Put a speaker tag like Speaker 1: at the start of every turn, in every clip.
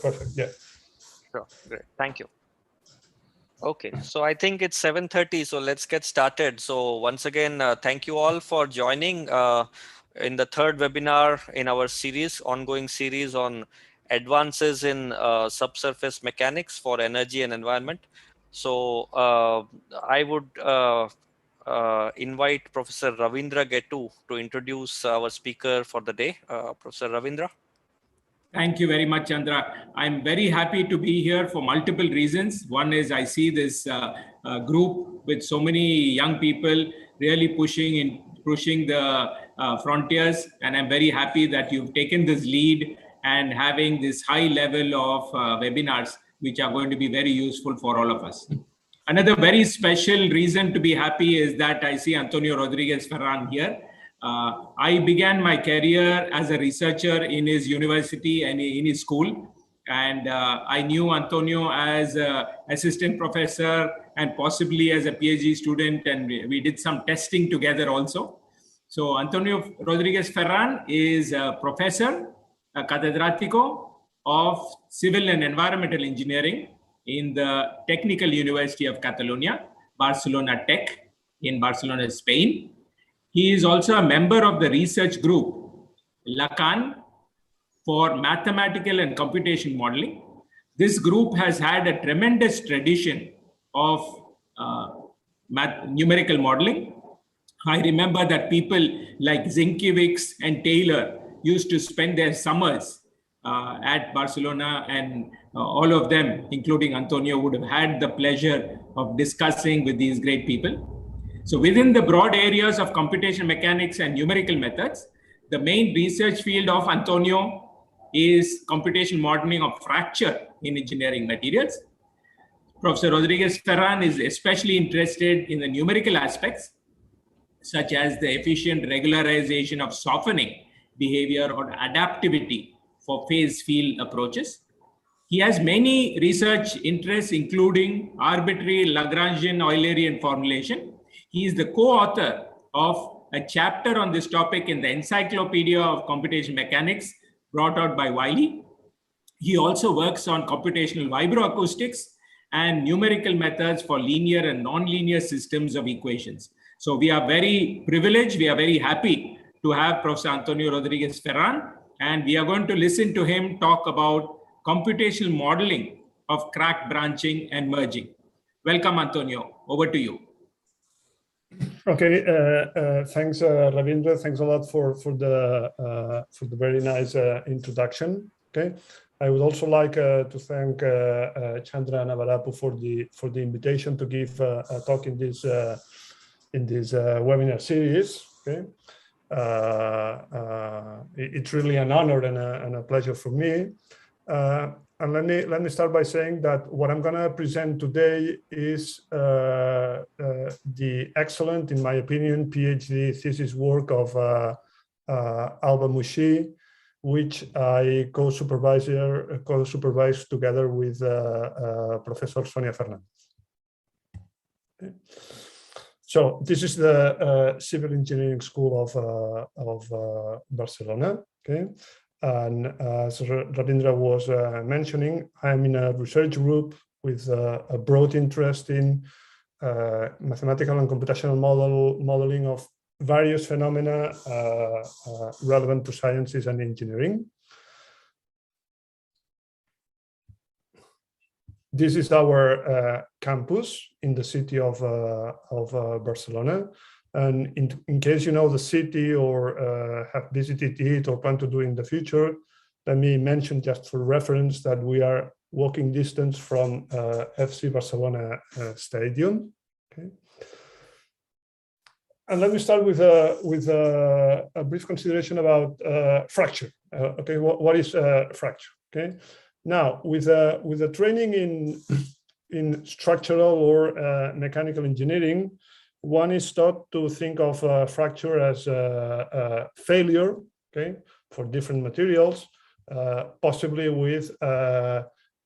Speaker 1: Perfect. Yeah.
Speaker 2: Sure. Great. Thank you. Okay, so I think it's 7:30, so let's get started. So once again, thank you all for joining in the third webinar in our series, ongoing series on advances in subsurface mechanics for energy and environment. So I would invite Professor Ravindra Gettu to introduce our speaker for the day. Professor Ravindra.
Speaker 3: Thank you very much, Chandra. I'm very happy to be here for multiple reasons. One is I see this group with so many young people really pushing the frontiers, and I'm very happy that you've taken this lead and having this high level of webinars, which are going to be very useful for all of us. Another very special reason to be happy is that I see Antonio Rodríguez-Ferran here. I began my career as a researcher in his university and in his school. And I knew Antonio as an assistant professor and possibly as a PhD student. And we did some testing together also. So Antonio Rodríguez-Ferran is a professor, a catedrático of Civil and Environmental Engineering in the Technical University of Catalonia, Barcelona Tech in Barcelona, Spain. He is also a member of the research group, LACAN, for mathematical and computation modeling. This group has had a tremendous tradition of numerical modeling. I remember that people like Zinkiewicz and Taylor used to spend their summers at Barcelona, and all of them, including Antonio, would have had the pleasure of discussing with these great people. So within the broad areas of computation mechanics and numerical methods, the main research field of Antonio is computation modeling of fracture in engineering materials. Professor Rodríguez-Ferran is especially interested in the numerical aspects, such as the efficient regularization of softening behavior or adaptivity for phase field approaches. He has many research interests, including arbitrary Lagrangian Eulerian formulation. He is the co-author of a chapter on this topic in the Encyclopedia of Computation Mechanics brought out by Wiley. He also works on computational vibroacoustics and numerical methods for linear and nonlinear systems of equations. So we are very privileged, we are very happy to have Professor Antonio Rodríguez-Ferran, and we are going to listen to him talk about computational modeling of crack branching and merging. Welcome, Antonio. Over to you.
Speaker 1: Okay, thanks, Ravindra. Thanks a lot for the very nice introduction. Okay, I would also like to thank Chandra Navarapu for the invitation to give a talk in this webinar series. Okay, it's really an honor and a pleasure for me. And let me start by saying that what I'm going to present today is the excellent, in my opinion, PhD thesis work of Alba Mouchi, which I co-supervised together with Professor Sonia Fernandez. Okay. So this is the Civil Engineering School of Barcelona. Okay. And as Ravindra was mentioning, I'm in a research group with a broad interest in mathematical and computational modeling of various phenomena relevant to sciences and engineering. This is our campus in the city of Barcelona. And in case you know the city or have visited it or plan to do in the future, let me mention just for reference that we are walking distance from FC Barcelona Stadium. Okay. And let me start with a brief consideration about fracture. Okay, what is fracture? Okay, now with the training in structural or mechanical engineering, one is taught to think of fracture as a failure, okay, for different materials, possibly with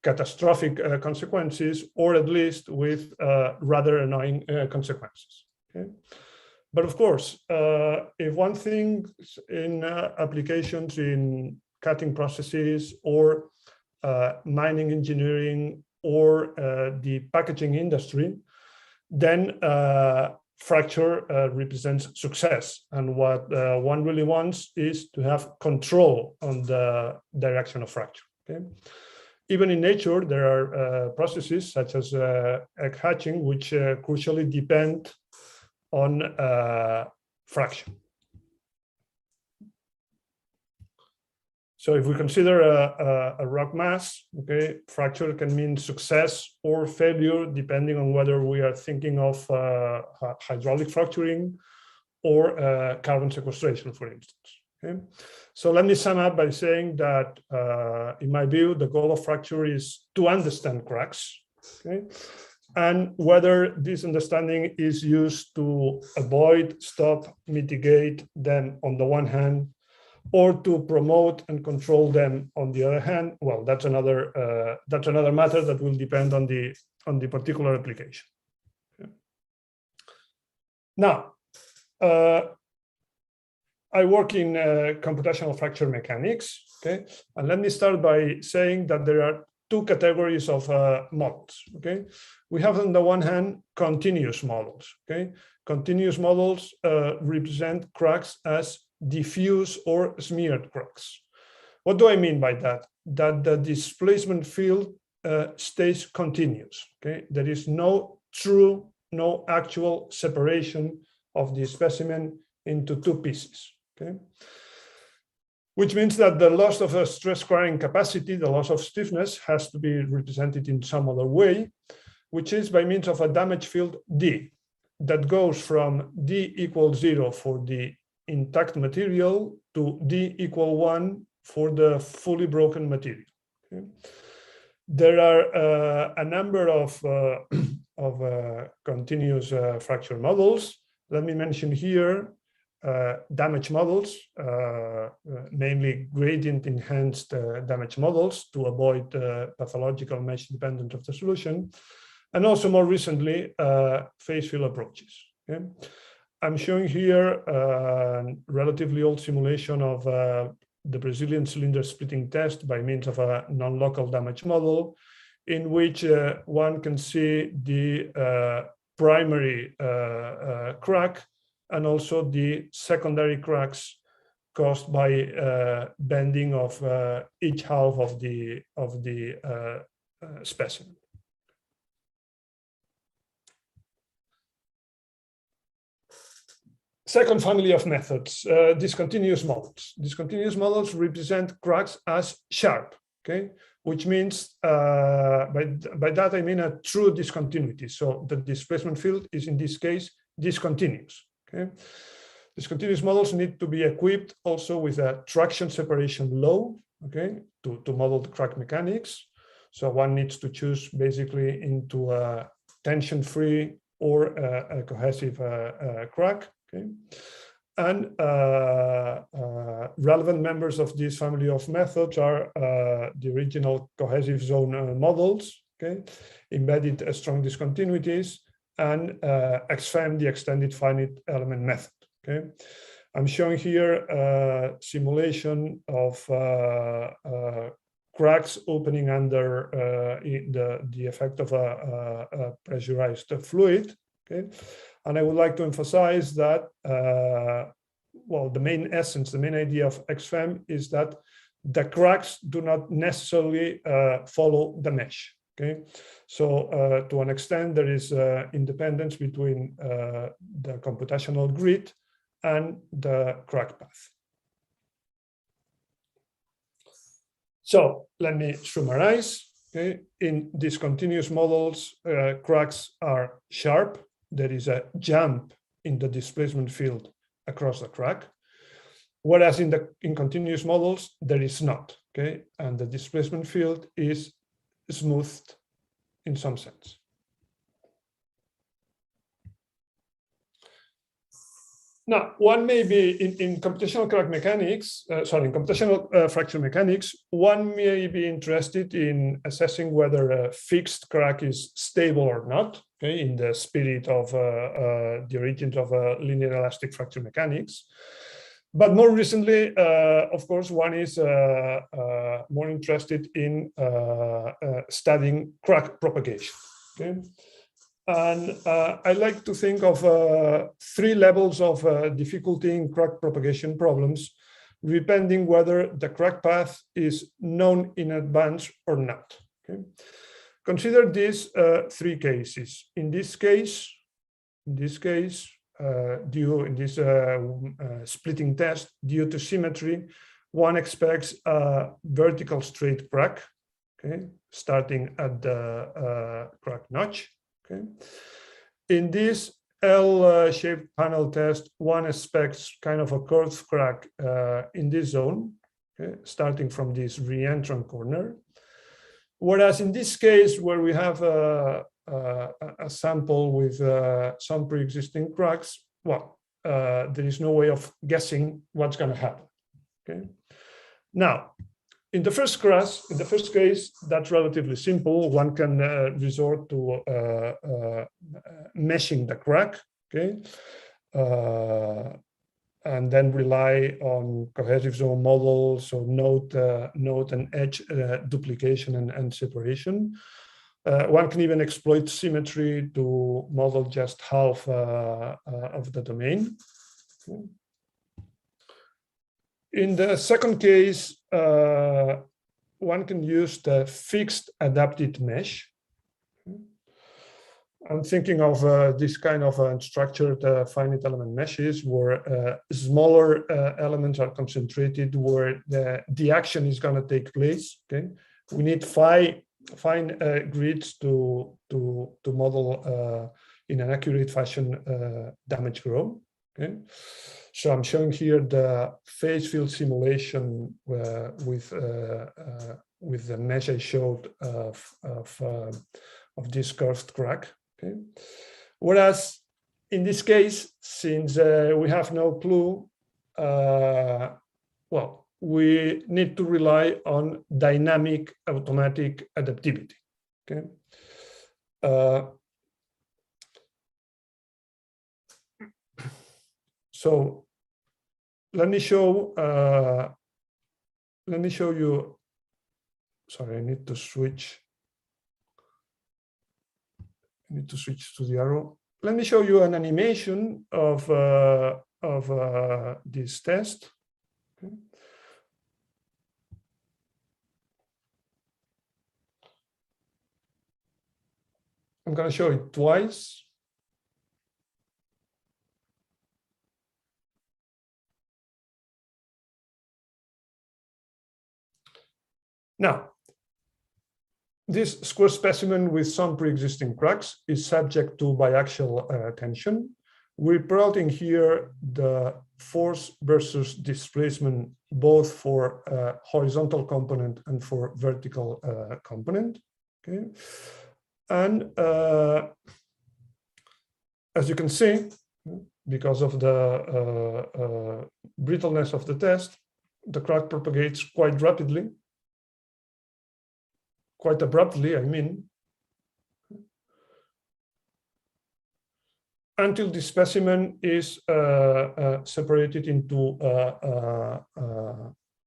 Speaker 1: catastrophic consequences, or at least with rather annoying consequences. Okay? But of course, if one thinks in applications in cutting processes or mining engineering, or the packaging industry, then fracture represents success. And what one really wants is to have control on the direction of fracture. Okay? Even in nature, there are processes such as egg hatching, which crucially depend on fraction. So if we consider a rock mass, okay, fracture can mean success or failure, depending on whether we are thinking of hydraulic fracturing or carbon sequestration, for instance. Okay? So let me sum up by saying that, in my view, the goal of fracture is to understand cracks, okay? And whether this understanding is used to avoid, stop, mitigate them on the one hand, or to promote and control them on the other hand, well, that's another matter that will depend on the particular application. Okay. Now, I work in computational fracture mechanics. Okay, and let me start by saying that there are two categories of models. Okay, we have on the one hand continuous models. Okay, continuous models represent cracks as diffuse or smeared cracks. What do I mean by that? That the displacement field stays continuous. Okay, there is no actual separation of the specimen into two pieces. Okay, which means that the loss of a stress carrying capacity, the loss of stiffness, has to be represented in some other way, which is by means of a damage field D that goes from D equals 0 for the intact material to D equal 1 for the fully broken material. Okay. There are a number of continuous fracture models. Let me mention here damage models, namely gradient enhanced damage models to avoid pathological mesh dependence of the solution, and also more recently phase field approaches. Okay? I'm showing here a relatively old simulation of the Brazilian cylinder splitting test by means of a non-local damage model, in which one can see the primary crack and also the secondary cracks caused by bending of each half of the specimen. Second family of methods, discontinuous models. Discontinuous models represent cracks as sharp, okay? Which means, by that I mean a true discontinuity. So the displacement field is in this case discontinuous, okay? Discontinuous models need to be equipped also with a traction separation law, okay, to model the crack mechanics. So one needs to choose basically into a tension-free or a cohesive crack. Okay. And relevant members of this family of methods are the original cohesive zone models, okay, embedded strong discontinuities, and XFEM, the extended finite element method. Okay, I'm showing here a simulation of cracks opening under the effect of a pressurized fluid. Okay. And I would like to emphasize that, well, the main essence, the main idea of XFEM is that the cracks do not necessarily follow the mesh. Okay, so to an extent, there is independence between the computational grid and the crack path. So let me summarize. Okay, in discontinuous models, cracks are sharp. There is a jump in the displacement field across the crack, whereas in continuous models there is not. Okay, and the displacement field is smoothed in some sense. Now, one may be in computational crack mechanics, in computational fracture mechanics, one may be interested in assessing whether a fixed crack is stable or not, okay, in the spirit of the origins of linear elastic fracture mechanics. But more recently, of course, one is more interested in studying crack propagation. Okay? And I like to think of 3 levels of difficulty in crack propagation problems, depending whether the crack path is known in advance or not. Okay? Consider these 3 cases. In this case, due in this splitting test, due to symmetry, one expects a vertical straight crack, okay, starting at the crack notch. Okay. In this L-shaped panel test, one expects kind of a curved crack in this zone, okay, starting from this re-entrant corner. Whereas in this case, where we have a sample with some pre-existing cracks, well, there is no way of guessing what's going to happen. Okay. Now, in the first case, that's relatively simple. One can resort to meshing the crack, okay, and then rely on cohesive zone models, so node and edge duplication and separation. One can even exploit symmetry to model just half of the domain. Okay. In the second case, one can use the fixed adapted mesh. I'm thinking of this kind of unstructured finite element meshes where smaller elements are concentrated, where the action is going to take place. Okay, we need fine grids to model in an accurate fashion damage growth. Okay. So I'm showing here the phase field simulation with the mesh I showed of this curved crack. Okay. Whereas in this case, since we have no clue, well, we need to rely on dynamic automatic adaptivity. Okay. So let me show you. Sorry, I need to switch. To the arrow. Let me show you an animation of this test. Okay. I'm going to show it twice. Now, this square specimen with some pre-existing cracks is subject to biaxial tension. We're plotting here the force versus displacement, both for horizontal component and for vertical component. Okay, and as you can see, because of the brittleness of the test, the crack propagates quite rapidly. Quite abruptly, I mean, until the specimen is separated into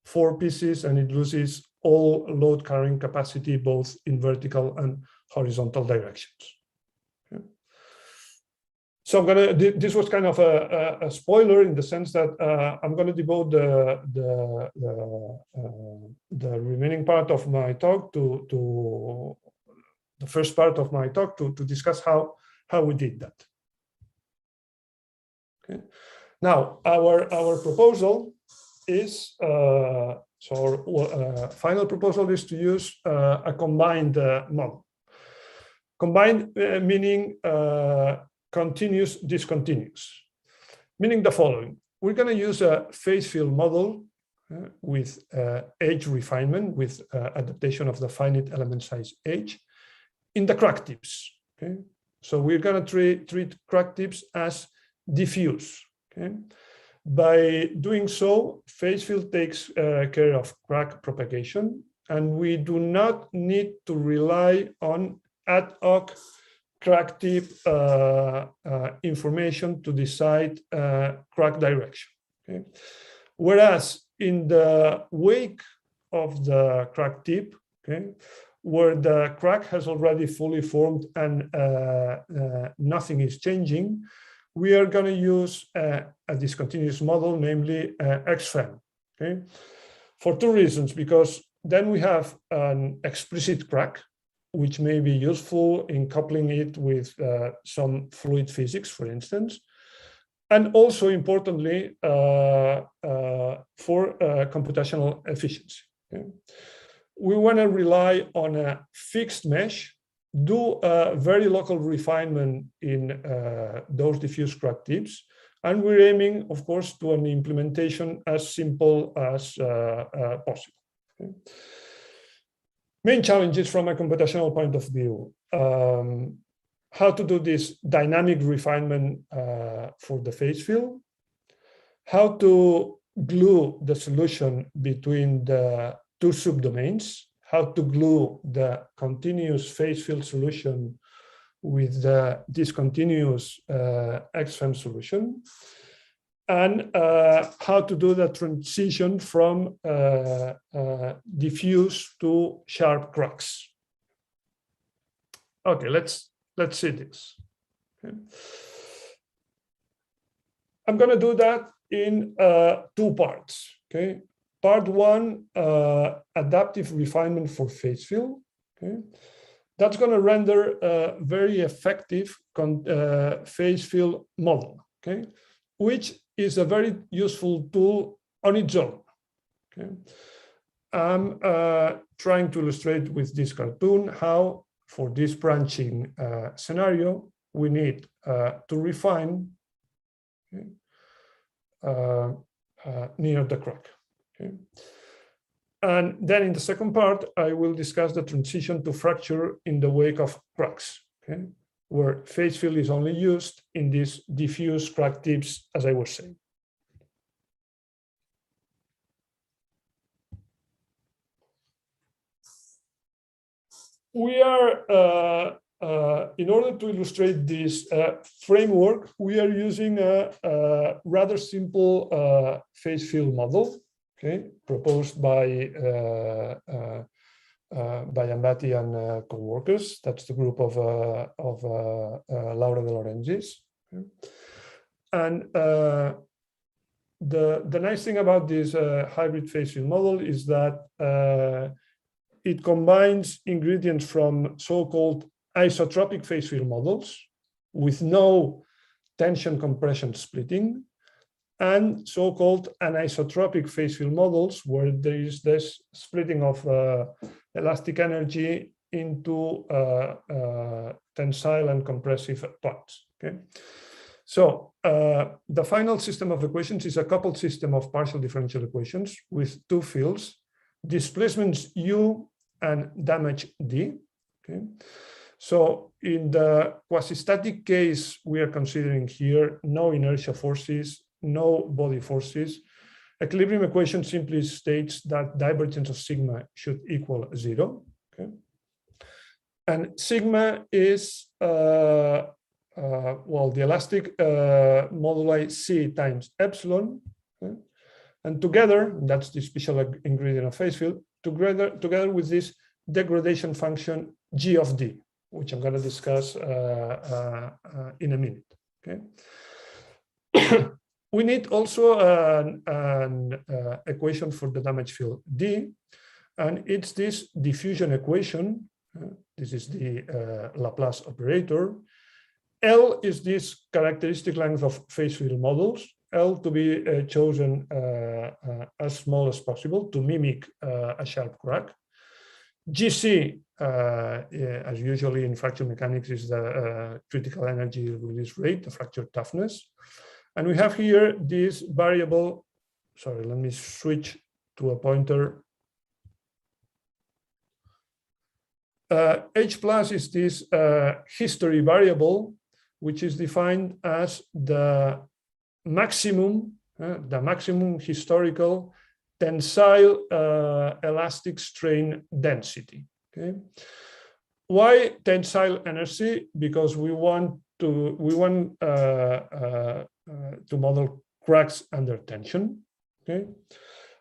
Speaker 1: 4 pieces and it loses all load carrying capacity, both in vertical and horizontal directions. Okay. So I'm gonna, this was kind of a spoiler in the sense that I'm going to devote the remaining part of my talk to the first part of my talk to discuss how we did that. Okay. Now our proposal is final proposal is to use a combined model. Combined meaning continuous-discontinuous, meaning the following. We're going to use a phase field model with edge refinement, with adaptation of the finite element size H in the crack tips. Okay, so we're going to treat crack tips as diffuse. Okay, by doing so, phase field takes care of crack propagation, and we do not need to rely on ad hoc crack tip information to decide crack direction. Okay? Whereas in the wake of the crack tip, okay, where the crack has already fully formed and nothing is changing, we are going to use a discontinuous model, namely XFEM. Okay, for two reasons: because then we have an explicit crack, which may be useful in coupling it with some fluid physics, for instance, and also importantly for computational efficiency. Okay? We want to rely on a fixed mesh, do a very local refinement in those diffuse crack tips, and we're aiming, of course, to an implementation as simple as possible. Okay? Main challenges from a computational point of view: how to do this dynamic refinement for the phase field, how to glue the solution between the two subdomains, how to glue the continuous phase field solution with the discontinuous XFEM solution, and how to do the transition from diffuse to sharp cracks. Okay, let's see this. Okay. I'm going to do that in two parts. Okay, part one, adaptive refinement for phase field. Okay, that's going to render a very effective phase field model. Okay, which is a very useful tool on its own. Okay, I'm trying to illustrate with this cartoon how, for this branching scenario, we need to refine, okay, near the crack. Okay. And then in the second part, I will discuss the transition to fracture in the wake of cracks, okay, where phase field is only used in these diffuse crack tips, as I was saying. We are, in order to illustrate this framework, we are using a rather simple phase field model, okay, proposed by Ambati and co-workers. That's the group of Laura de Laurentiis. Okay. And the nice thing about this hybrid phase field model is that it combines ingredients from so-called isotropic phase field models with no tension compression splitting, and so-called anisotropic phase field models where there is this splitting of elastic energy into tensile and compressive parts. Okay, so the final system of equations is a coupled system of partial differential equations with two fields, displacements U and damage D. Okay, so in the quasi-static case, we are considering here no inertia forces, no body forces. Equilibrium equation simply states that divergence of sigma should equal 0. Okay, and sigma is well, the elastic moduli C times epsilon, okay? And together, that's the special ingredient of phase field, together with this degradation function G of D, which I'm going to discuss in a minute. Okay. We need also an equation for the damage field D, and it's this diffusion equation. This is the Laplace operator. L is this characteristic length of phase field models, L to be chosen as small as possible to mimic a sharp crack. GC, as usually in fracture mechanics, is the critical energy release rate, the fracture toughness. And we have here this variable, sorry, let me switch to a pointer. H plus is this history variable, which is defined as the maximum historical tensile elastic strain density. Okay, why tensile energy? Because we want to model cracks under tension. Okay,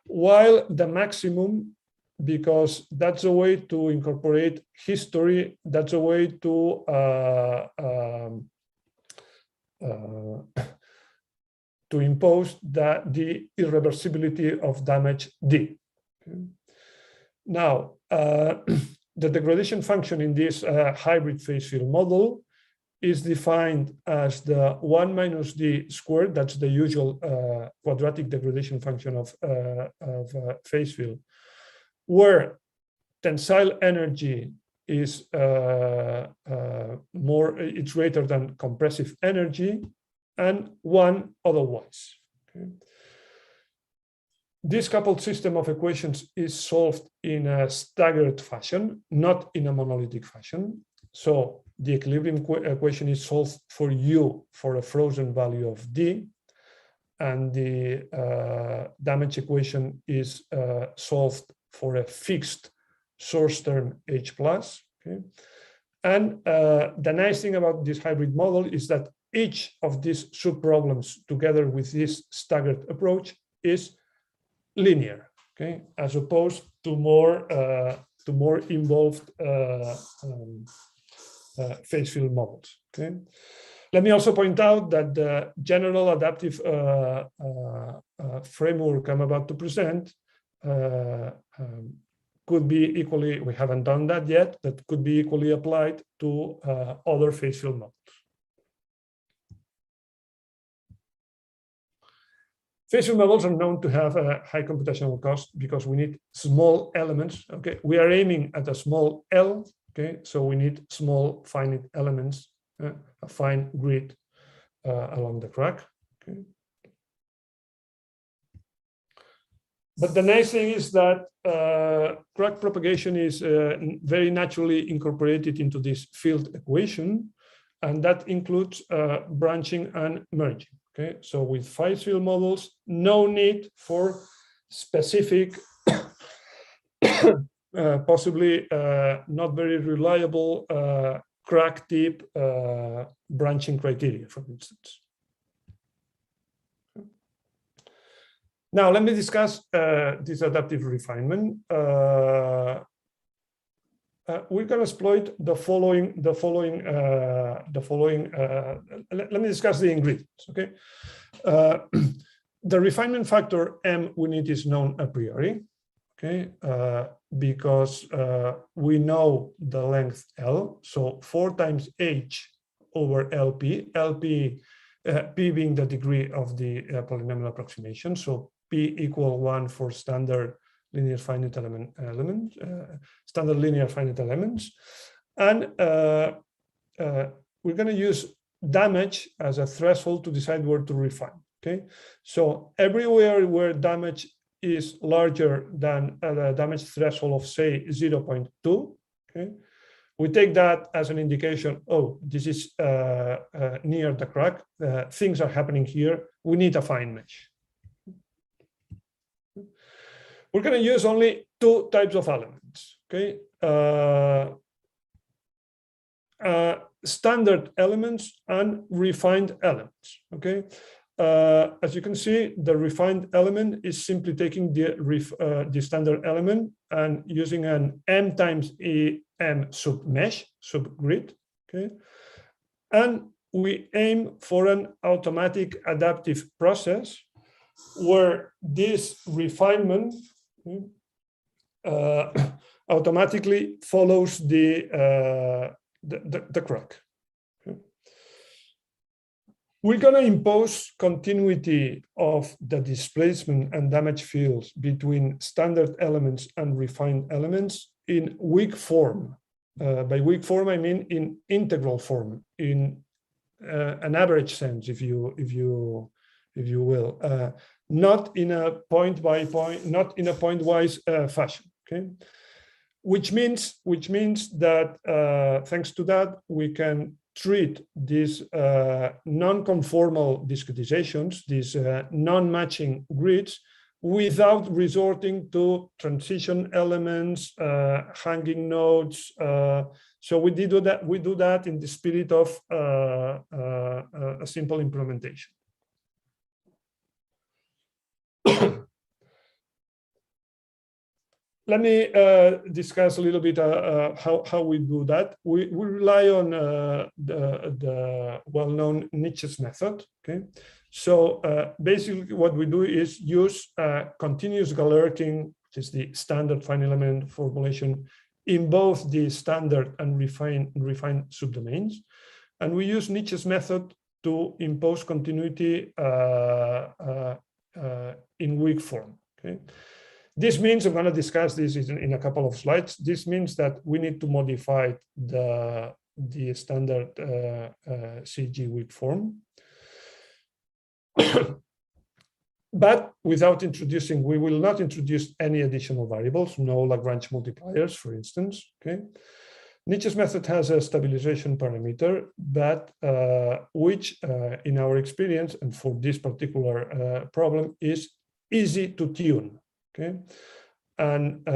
Speaker 1: while the maximum, because that's a way to incorporate history, that's a way to impose the irreversibility of damage D. Okay. Now, the degradation function in this hybrid phase field model is defined as the 1 minus d squared. That's the usual quadratic degradation function of phase field, where tensile energy is it's greater than compressive energy, and 1 otherwise. Okay. This coupled system of equations is solved in a staggered fashion, not in a monolithic fashion. So the equilibrium equation is solved for U for a frozen value of D, and the damage equation is solved for a fixed source term H plus. Okay? And the nice thing about this hybrid model is that each of these subproblems, together with this staggered approach, is linear, okay, as opposed to more involved phase field models. Okay, let me also point out that the general adaptive framework I'm about to present could be equally, we haven't done that yet, but could be equally applied to other phase field models. Phase field models are known to have a high computational cost because we need small elements. Okay, we are aiming at a small L. Okay, so we need small finite elements, a fine grid along the crack. Okay. But the nice thing is that crack propagation is very naturally incorporated into this field equation, and that includes branching and merging. Okay, so with phase field models, no need for specific, possibly not very reliable crack tip branching criteria, for instance. Now, let me discuss this adaptive refinement. We're going to exploit the following. Let me discuss the ingredients. Okay, the refinement factor M we need is known a priori. Okay, because we know the length L, so 4 times H over LP. LP, P being the degree of the polynomial approximation. So P equal 1 for standard linear finite standard linear finite elements, and we're going to use damage as a threshold to decide where to refine. Okay, so everywhere where damage is larger than the damage threshold of, say, 0.2, okay, we take that as an indication. Oh, this is near the crack. Things are happening here. We need a fine mesh. We're going to use only 2 types of elements. Okay, standard elements and refined elements. Okay, as you can see, the refined element is simply taking the standard element and using an M times EM submesh, subgrid. Okay, and we aim for an automatic adaptive process where this refinement automatically follows the crack. Okay. We're going to impose continuity of the displacement and damage fields between standard elements and refined elements in weak form. By weak form, I mean in integral form, in an average sense, if you will, not in a point by point, not in a pointwise fashion. Okay, which means that thanks to that we can treat these non-conformal discretizations, these non-matching grids, without resorting to transition elements, hanging nodes. So we do that in the spirit of a simple implementation. let me discuss a little bit how we do that. We rely on the well-known Nietzsche's method. Okay, so basically what we do is use continuous Galerting, which is the standard finite element formulation in both the standard and refined subdomains, and we use Nietzsche's method to impose continuity in weak form. Okay. This means, I'm going to discuss this in a couple of slides. This means that we need to modify the standard CG weak form. But without introducing, we will not introduce any additional variables, no Lagrange multipliers, for instance. Okay. Nietzsche's method has a stabilization parameter, but which, in our experience, and for this particular problem, is easy to tune. Okay, and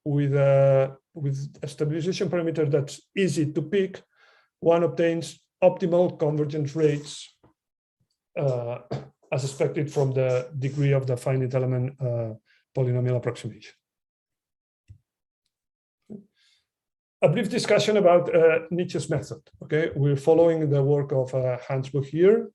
Speaker 1: with a stabilization parameter that's easy to pick, one obtains optimal convergence rates as expected from the degree of the finite element polynomial approximation. A brief discussion about Nietzsche's method. Okay, we're following the work of Hansbuch here.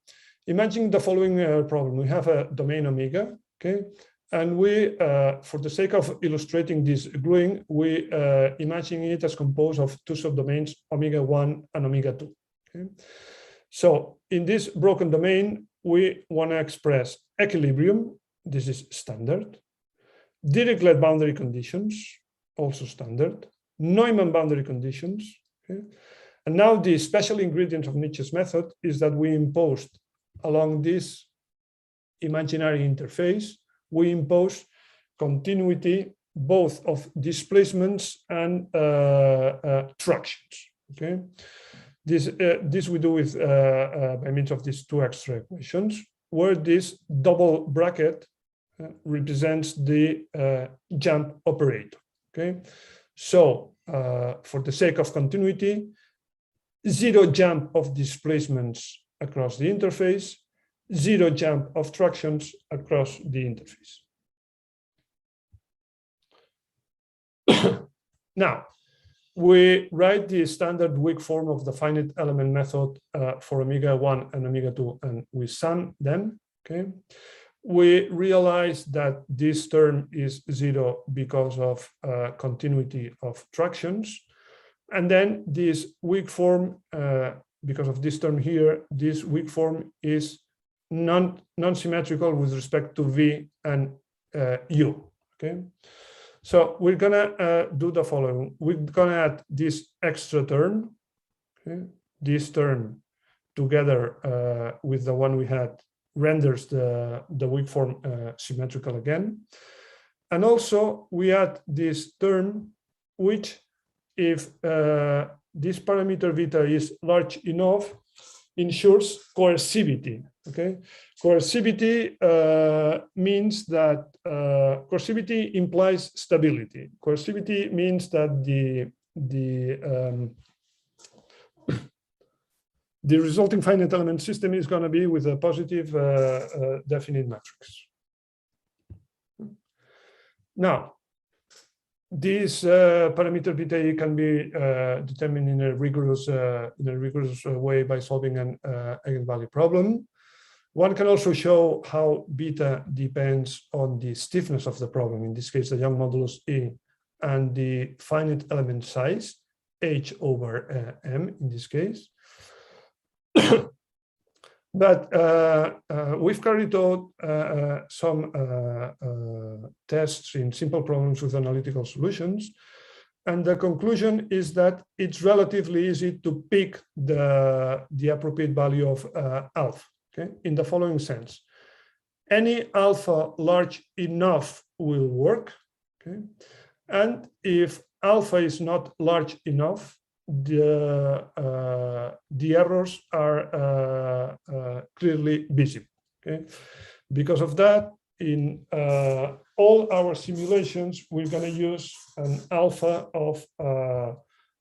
Speaker 1: Imagine the following problem. We have a domain omega. Okay. And we, for the sake of illustrating this gluing, we imagine it as composed of two subdomains, omega-1 and omega-2. Okay? So in this broken domain, we want to express equilibrium. This is standard. Dirichlet boundary conditions, also standard. Neumann boundary conditions. Okay? And now the special ingredient of Nietzsche's method is that we imposed along this imaginary interface, we impose continuity both of displacements and tractions. Okay, this we do with by means of these two extra equations, where this double bracket represents the jump operator. Okay, so for the sake of continuity, zero jump of displacements across the interface, zero jump of tractions across the interface. Now, we write the standard weak form of the finite element method for omega-1 and omega-2, and we sum them. Okay, we realize that this term is zero because of continuity of tractions, and then this weak form, because of this term here, this weak form is non-symmetrical with respect to V and U. Okay, so we're gonna do the following. We're gonna add this extra term, okay? This term together with the one we had renders the weak form symmetrical again, and also we add this term which, if this parameter beta is large enough, ensures coercivity. Okay, coercivity means that coercivity implies stability. Coercivity means that the resulting finite element system is going to be with a positive definite matrix. Now, this parameter beta can be determined in a rigorous way by solving an eigenvalue problem. One can also show how beta depends on the stiffness of the problem, in this case, the Young modulus E, and the finite element size, H over M in this case. But we've carried out some tests in simple problems with analytical solutions. And the conclusion is that it's relatively easy to pick the appropriate value of alpha. Okay, in the following sense, any alpha large enough will work. Okay, and if alpha is not large enough, the errors are clearly visible. Okay, because of that, in all our simulations, we're going to use an alpha of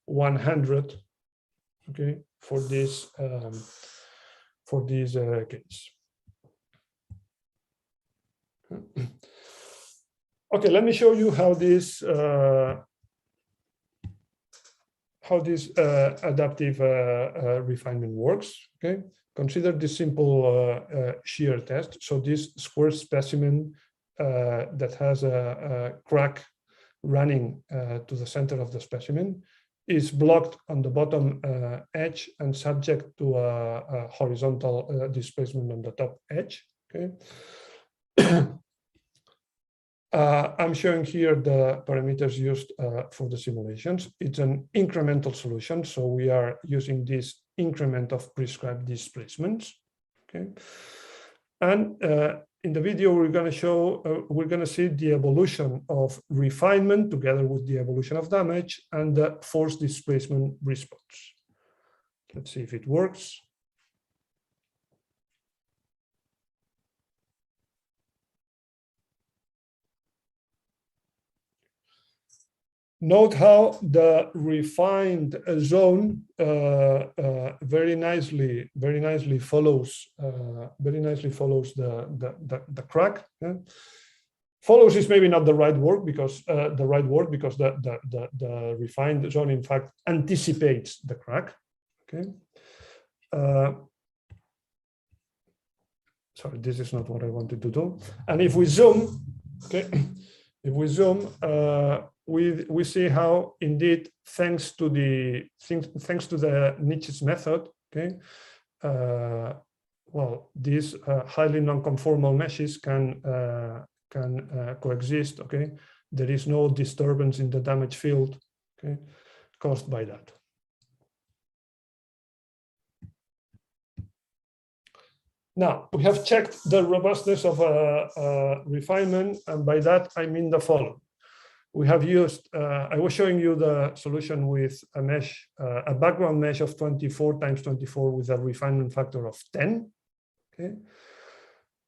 Speaker 1: 100. Okay, for this case. Okay, let me show you how this adaptive refinement works. Okay, consider this simple shear test. So this square specimen that has a crack running to the center of the specimen is blocked on the bottom edge and subject to a horizontal displacement on the top edge. Okay. I'm showing here the parameters used for the simulations. It's an incremental solution, so we are using this increment of prescribed displacements. Okay, and in the video we're going to see the evolution of refinement together with the evolution of damage and the force displacement response. Let's see if it works. Note how the refined zone very nicely follows the crack. Yeah? Follows is maybe not the right word because the refined zone in fact anticipates the crack. Okay. Sorry, this is not what I wanted to do. And if we zoom, okay, if we zoom. We see how indeed, thanks to the Nietzsche's method, okay, well, these highly non-conformal meshes can coexist. Okay, there is no disturbance in the damage field, okay, caused by that. Now we have checked the robustness of refinement, and by that I mean the following. We have used, I was showing you the solution with a mesh, a background mesh of 24 times 24 with a refinement factor of 10. Okay.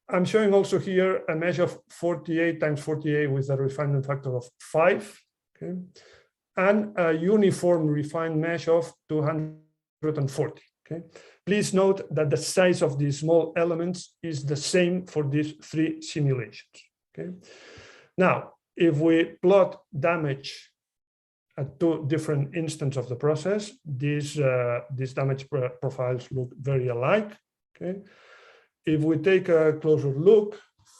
Speaker 1: I'm showing also here a mesh of 48 times 48 with a refinement factor of 5. Okay. And a uniform refined mesh of 240. Okay. Please note that the size of these small elements is the same for these three simulations. Okay. Now, if we plot damage at two different instances of the process, these damage profiles look very alike. Okay, if we take a closer look,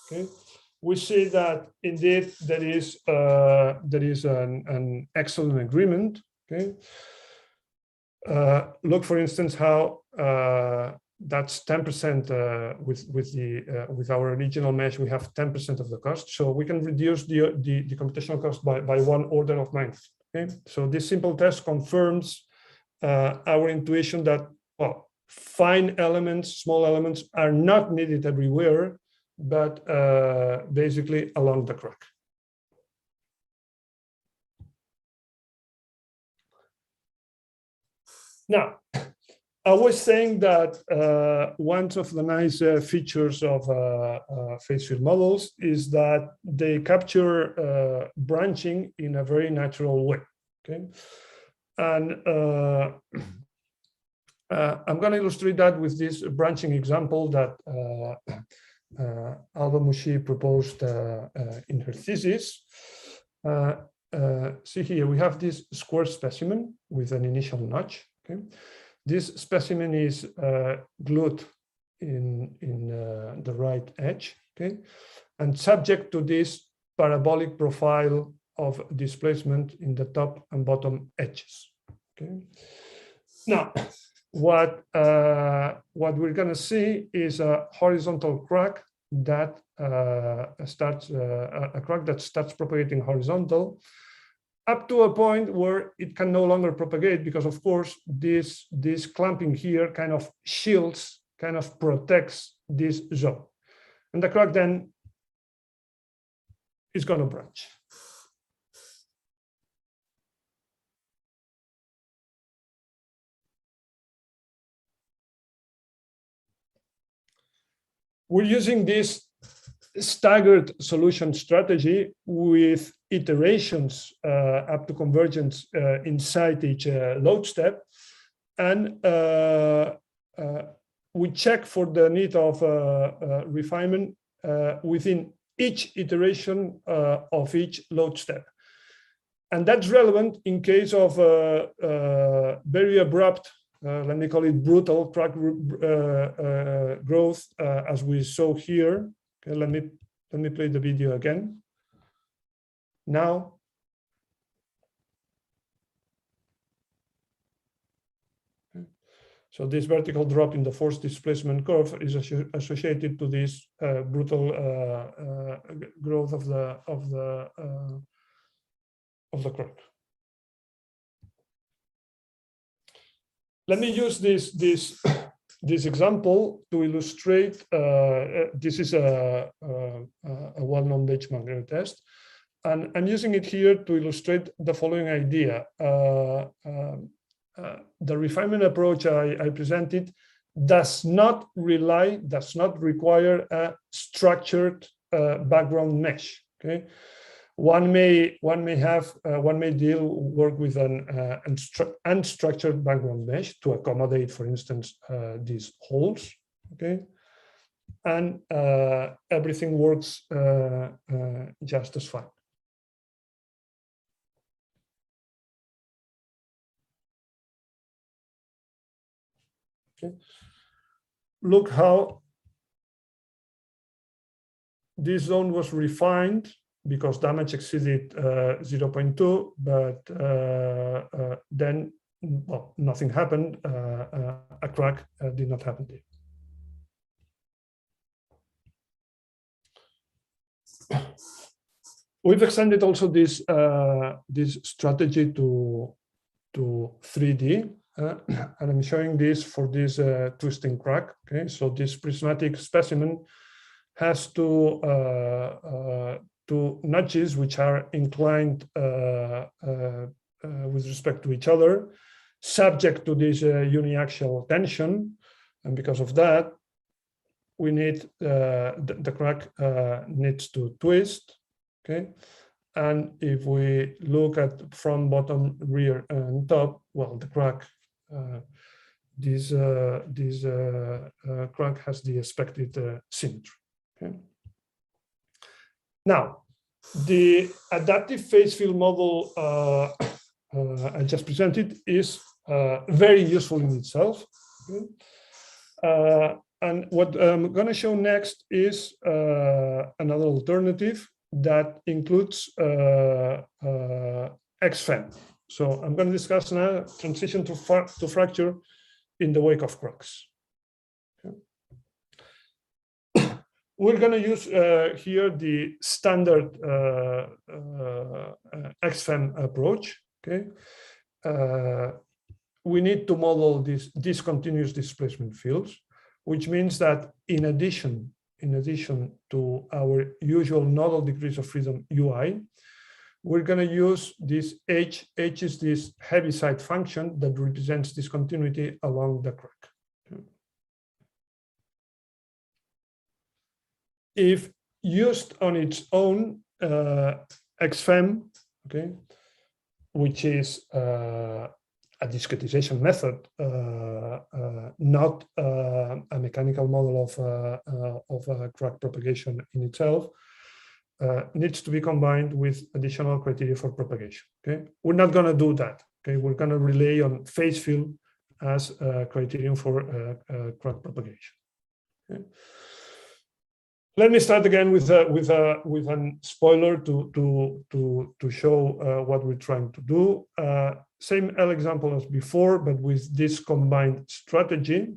Speaker 1: okay, we see that indeed there is an excellent agreement. Okay, look for instance how that's 10% with our original mesh. We have 10% of the cost, so we can reduce the computational cost by 1 order of magnitude. Okay, so this simple test confirms our intuition that, well, fine elements, small elements are not needed everywhere, but basically along the crack. Now, I was saying that one of the nice features of phase field models is that they capture branching in a very natural way. Okay, and I'm going to illustrate that with this branching example that Alba Mouchi proposed in her thesis. See here, we have this square specimen with an initial notch. Okay. This specimen is glued in the right edge, okay, and subject to this parabolic profile of displacement in the top and bottom edges. Okay. Now, what we're going to see is a horizontal crack that starts propagating horizontal, up to a point where it can no longer propagate because, of course, this clamping here kind of shields, kind of protects this zone. And the crack then is going to branch. We're using this staggered solution strategy with iterations up to convergence inside each load step, and we check for the need of refinement within each iteration of each load step. And that's relevant in case of very abrupt, let me call it brutal crack growth, as we saw here. Okay, let me play the video again. Now, so this vertical drop in the force displacement curve is associated to this brutal growth of the crack. Let me use this example to illustrate. This is a well-known Benchman test, and I'm using it here to illustrate the following idea. The refinement approach I presented does not require a structured background mesh. Okay, one may work with an unstructured background mesh to accommodate, for instance, these holes. Okay, and everything works just as fine. Okay. Look how this zone was refined because damage exceeded 0.2, but then, well, nothing happened. A crack did not happen there. We've extended also this strategy to 3D. And I'm showing this for this twisting crack. Okay, so this prismatic specimen has two notches which are inclined with respect to each other, subject to this uniaxial tension, and because of that, we need the crack needs to twist. Okay. And if we look at front, bottom, rear, and top, well, the crack, this crack has the expected symmetry. Okay. Now, the adaptive phase field model I just presented is very useful in itself. Okay. And what I'm going to show next is another alternative that includes XFEM. So I'm going to discuss now transition to fracture in the wake of cracks. Okay. We're going to use here the standard XFEM approach. Okay. We need to model these discontinuous displacement fields, which means that in addition to our usual nodal degrees of freedom UI, we're going to use this H. H is this Heaviside function that represents discontinuity along the crack. If used on its own, XFEM, okay, which is a discretization method, not a mechanical model of crack propagation in itself, needs to be combined with additional criteria for propagation. Okay, we're not going to do that. Okay, we're going to rely on phase field as a criterion for crack propagation. Okay. Let me start again with a spoiler to show what we're trying to do. Same L example as before, but with this combined strategy.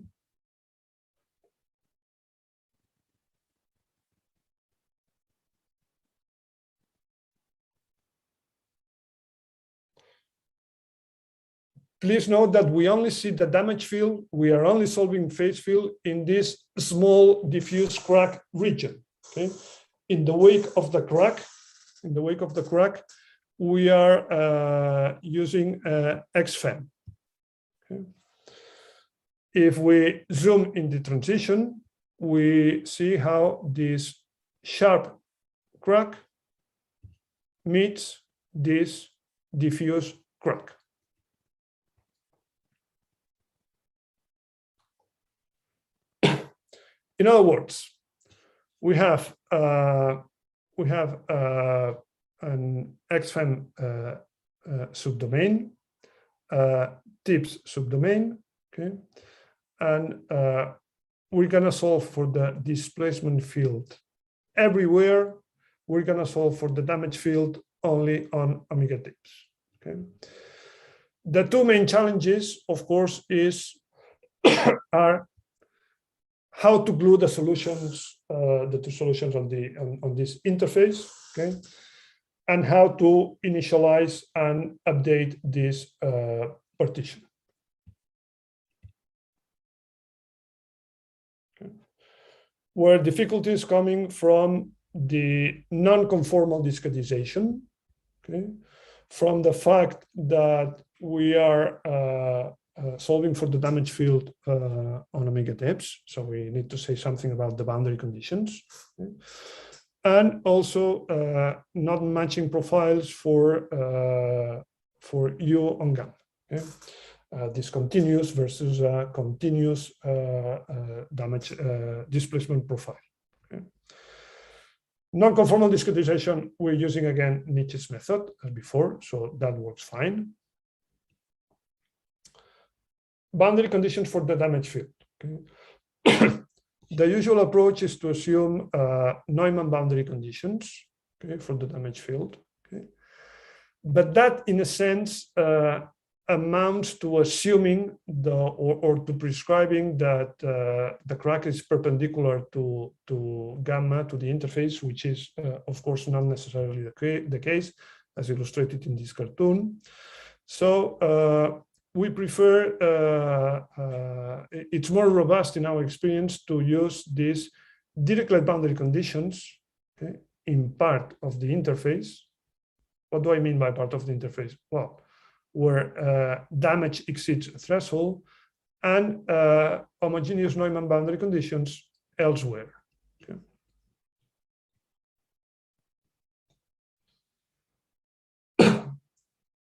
Speaker 1: Please note that we only see the damage field. We are only solving phase field in this small diffuse crack region. Okay, in the wake of the crack, we are using XFEM. Okay. If we zoom in the transition, we see how this sharp crack meets this diffuse crack. In other words, we have we have an XFEM subdomain, tips subdomain, okay, and we're gonna solve for the displacement field everywhere. We're gonna solve for the damage field only on omega tips. Okay. The two main challenges, of course, are how to glue the solutions, the two solutions on this interface, okay, and how to initialize and update this partition. Okay. Where difficulties coming from the non-conformal discretization, okay, from the fact that we are solving for the damage field on omega tips, so we need to say something about the boundary conditions, okay? And also not matching profiles for U on gamma, okay? Discontinuous versus continuous damage displacement profile. Okay? Non-conformal discretization, we're using again Nietzsche's method as before, so that works fine. Boundary conditions for the damage field. Okay. The usual approach is to assume Neumann boundary conditions, okay, for the damage field. Okay. But that, in a sense, amounts to assuming or to prescribing that the crack is perpendicular to gamma, to the interface, which is, of course, not necessarily the case, as illustrated in this cartoon. So we prefer, it's more robust in our experience to use these Dirichlet boundary conditions, okay, in part of the interface. What do I mean by part of the interface? Well, where damage exceeds a threshold, and homogeneous Neumann boundary conditions elsewhere. Okay.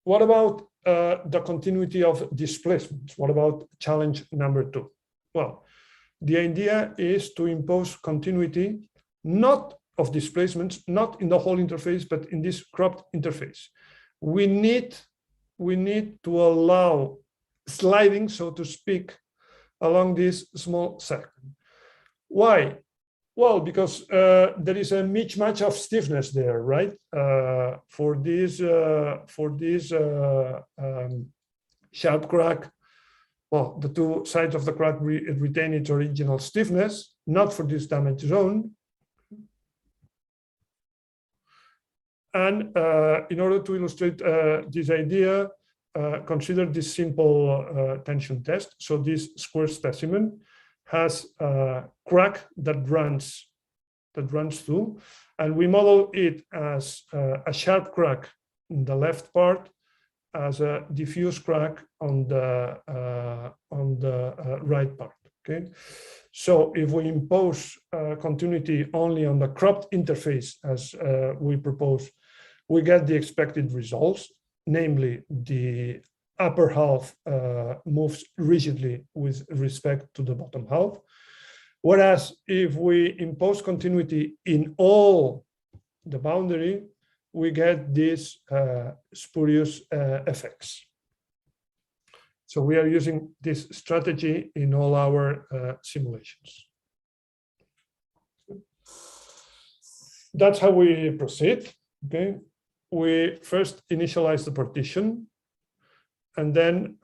Speaker 1: What about the continuity of displacements? What about challenge number 2? Well, the idea is to impose continuity, not of displacements, not in the whole interface, but in this cropped interface. We need to allow sliding, so to speak, along this small segment. Why? Well, because there is a mismatch of stiffness there, right? For this sharp crack, well, the two sides of the crack retain its original stiffness, not for this damage zone. And in order to illustrate this idea, consider this simple tension test. So this square specimen has a crack that runs through, and we model it as a sharp crack in the left part, as a diffuse crack on the right part. Okay, so if we impose continuity only on the cropped interface as we propose, we get the expected results, namely the upper half moves rigidly with respect to the bottom half. Whereas if we impose continuity in all the boundary, we get these spurious effects. So we are using this strategy in all our simulations. That's how we proceed. Okay, we first initialize the partition, and then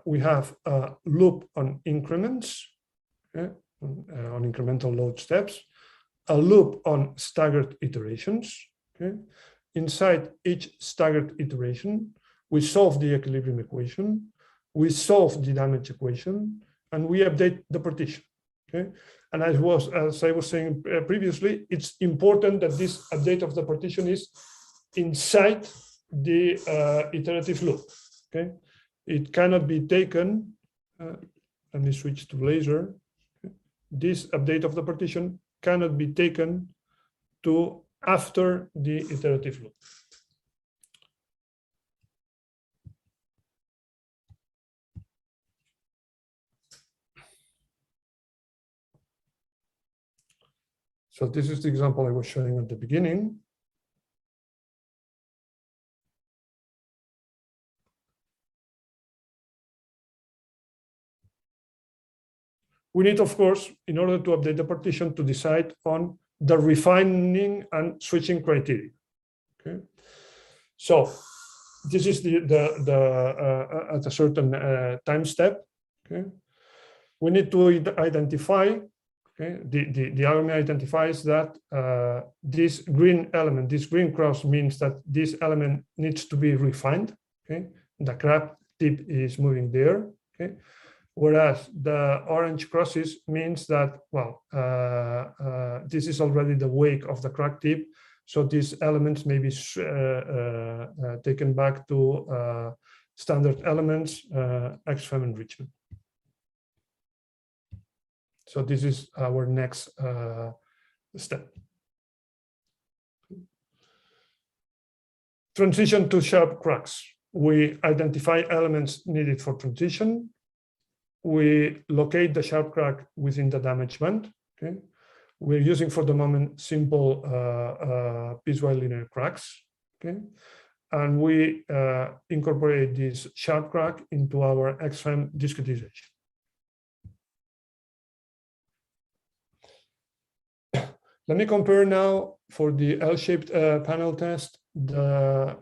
Speaker 1: we have a loop on increments, okay, on incremental load steps, a loop on staggered iterations. Okay, inside each staggered iteration, we solve the equilibrium equation, we solve the damage equation, and we update the partition. Okay, and as I was saying previously, it's important that this update of the partition is inside the iterative loop. Okay, it cannot be taken. Let me switch to laser. Okay. This update of the partition cannot be taken to after the iterative loop. So this is the example I was showing at the beginning. We need, of course, in order to update the partition, to decide on the refining and switching criteria. Okay, so this is at a certain time step. Okay, we need to identify. Okay, the algorithm identifies that this green element, this green cross, means that this element needs to be refined. Okay, the crack tip is moving there. Okay. Whereas the orange crosses means that, well, this is already the wake of the crack tip. So these elements may be taken back to standard elements, XFEM enrichment. So this is our next step. Transition to sharp cracks. We identify elements needed for transition. We locate the sharp crack within the damage band. Okay, we're using for the moment simple piecewise linear cracks. Okay, and we incorporate this sharp crack into our XFEM discretization. Let me compare now for the L-shaped panel test the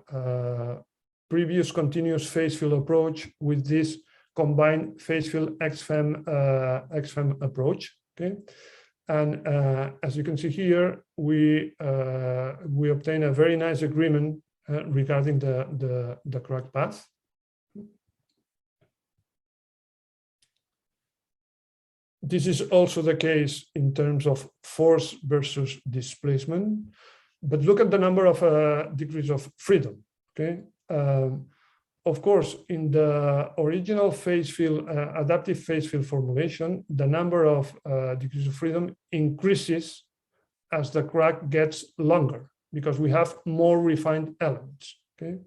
Speaker 1: previous continuous phase field approach with this combined phase field XFEM approach. Okay, and as you can see here, we obtain a very nice agreement regarding the crack path. This is also the case in terms of force versus displacement, but look at the number of degrees of freedom. Okay. Of course, in the original phase field, adaptive phase field formulation, the number of degrees of freedom increases as the crack gets longer because we have more refined elements. Okay,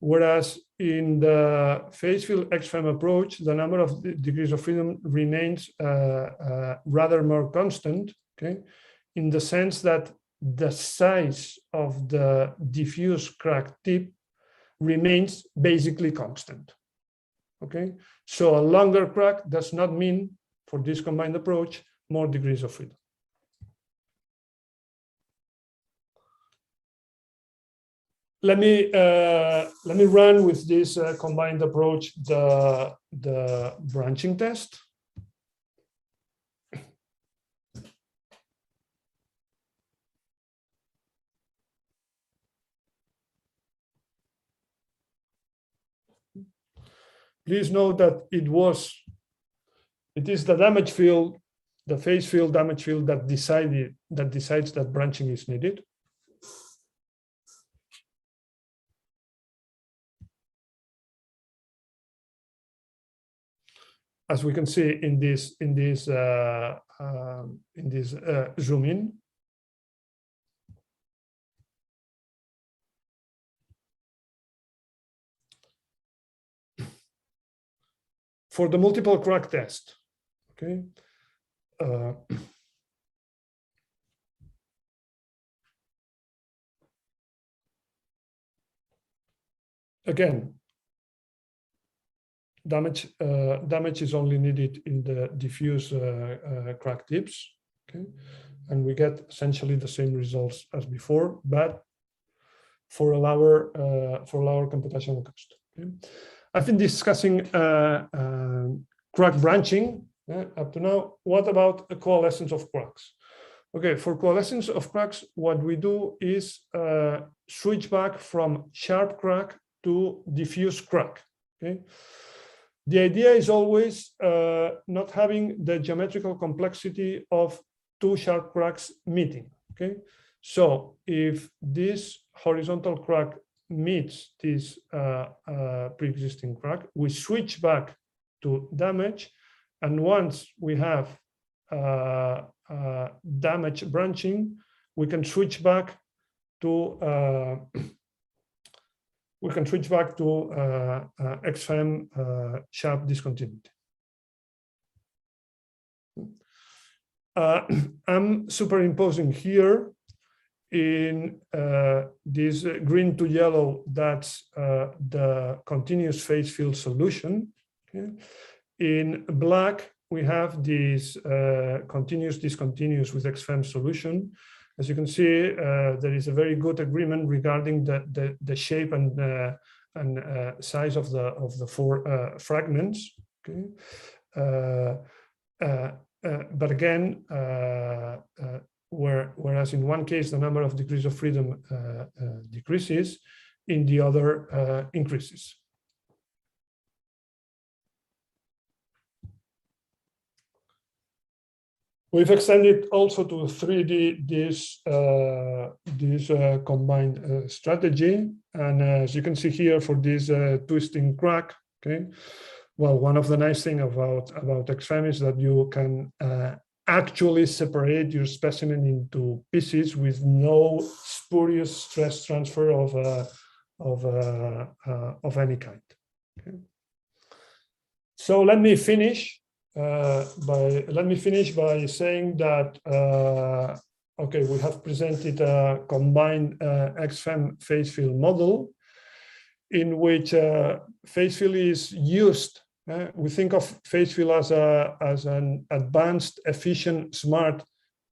Speaker 1: whereas in the phase field XFEM approach, the number of degrees of freedom remains rather more constant. Okay, in the sense that the size of the diffuse crack tip remains basically constant. Okay, so a longer crack does not mean, for this combined approach, more degrees of freedom. Let me run with this combined approach the branching test. Please note that it is the damage field, the phase field damage field that decides that branching is needed. As we can see in this zoom in. For the multiple crack test, okay, again, damage is only needed in the diffuse crack tips, okay, and we get essentially the same results as before, but for a lower computational cost. Okay. I've been discussing crack branching up to now. What about a coalescence of cracks? Okay, for coalescence of cracks, what we do is switch back from sharp crack to diffuse crack. Okay, the idea is always not having the geometrical complexity of two sharp cracks meeting. Okay, so if this horizontal crack meets this pre-existing crack, we switch back to damage, and once we have damage branching, we can switch back to XFEM sharp discontinuity. I'm superimposing here in this green to yellow, that's the continuous phase field solution. Okay. In black, we have this continuous-discontinuous with XFEM solution. As you can see, there is a very good agreement regarding the shape and size of the four fragments. Okay. But again, whereas in one case the number of degrees of freedom decreases, in the other increases. We've extended also to 3D this combined strategy, and as you can see here for this twisting crack, okay. Well, one of the nice things about XFEM is that you can actually separate your specimen into pieces with no spurious stress transfer of any kind. Okay. So let me finish by saying that okay, we have presented a combined XFEM phase field model in which phase field is used. We think of phase field as an advanced, efficient, smart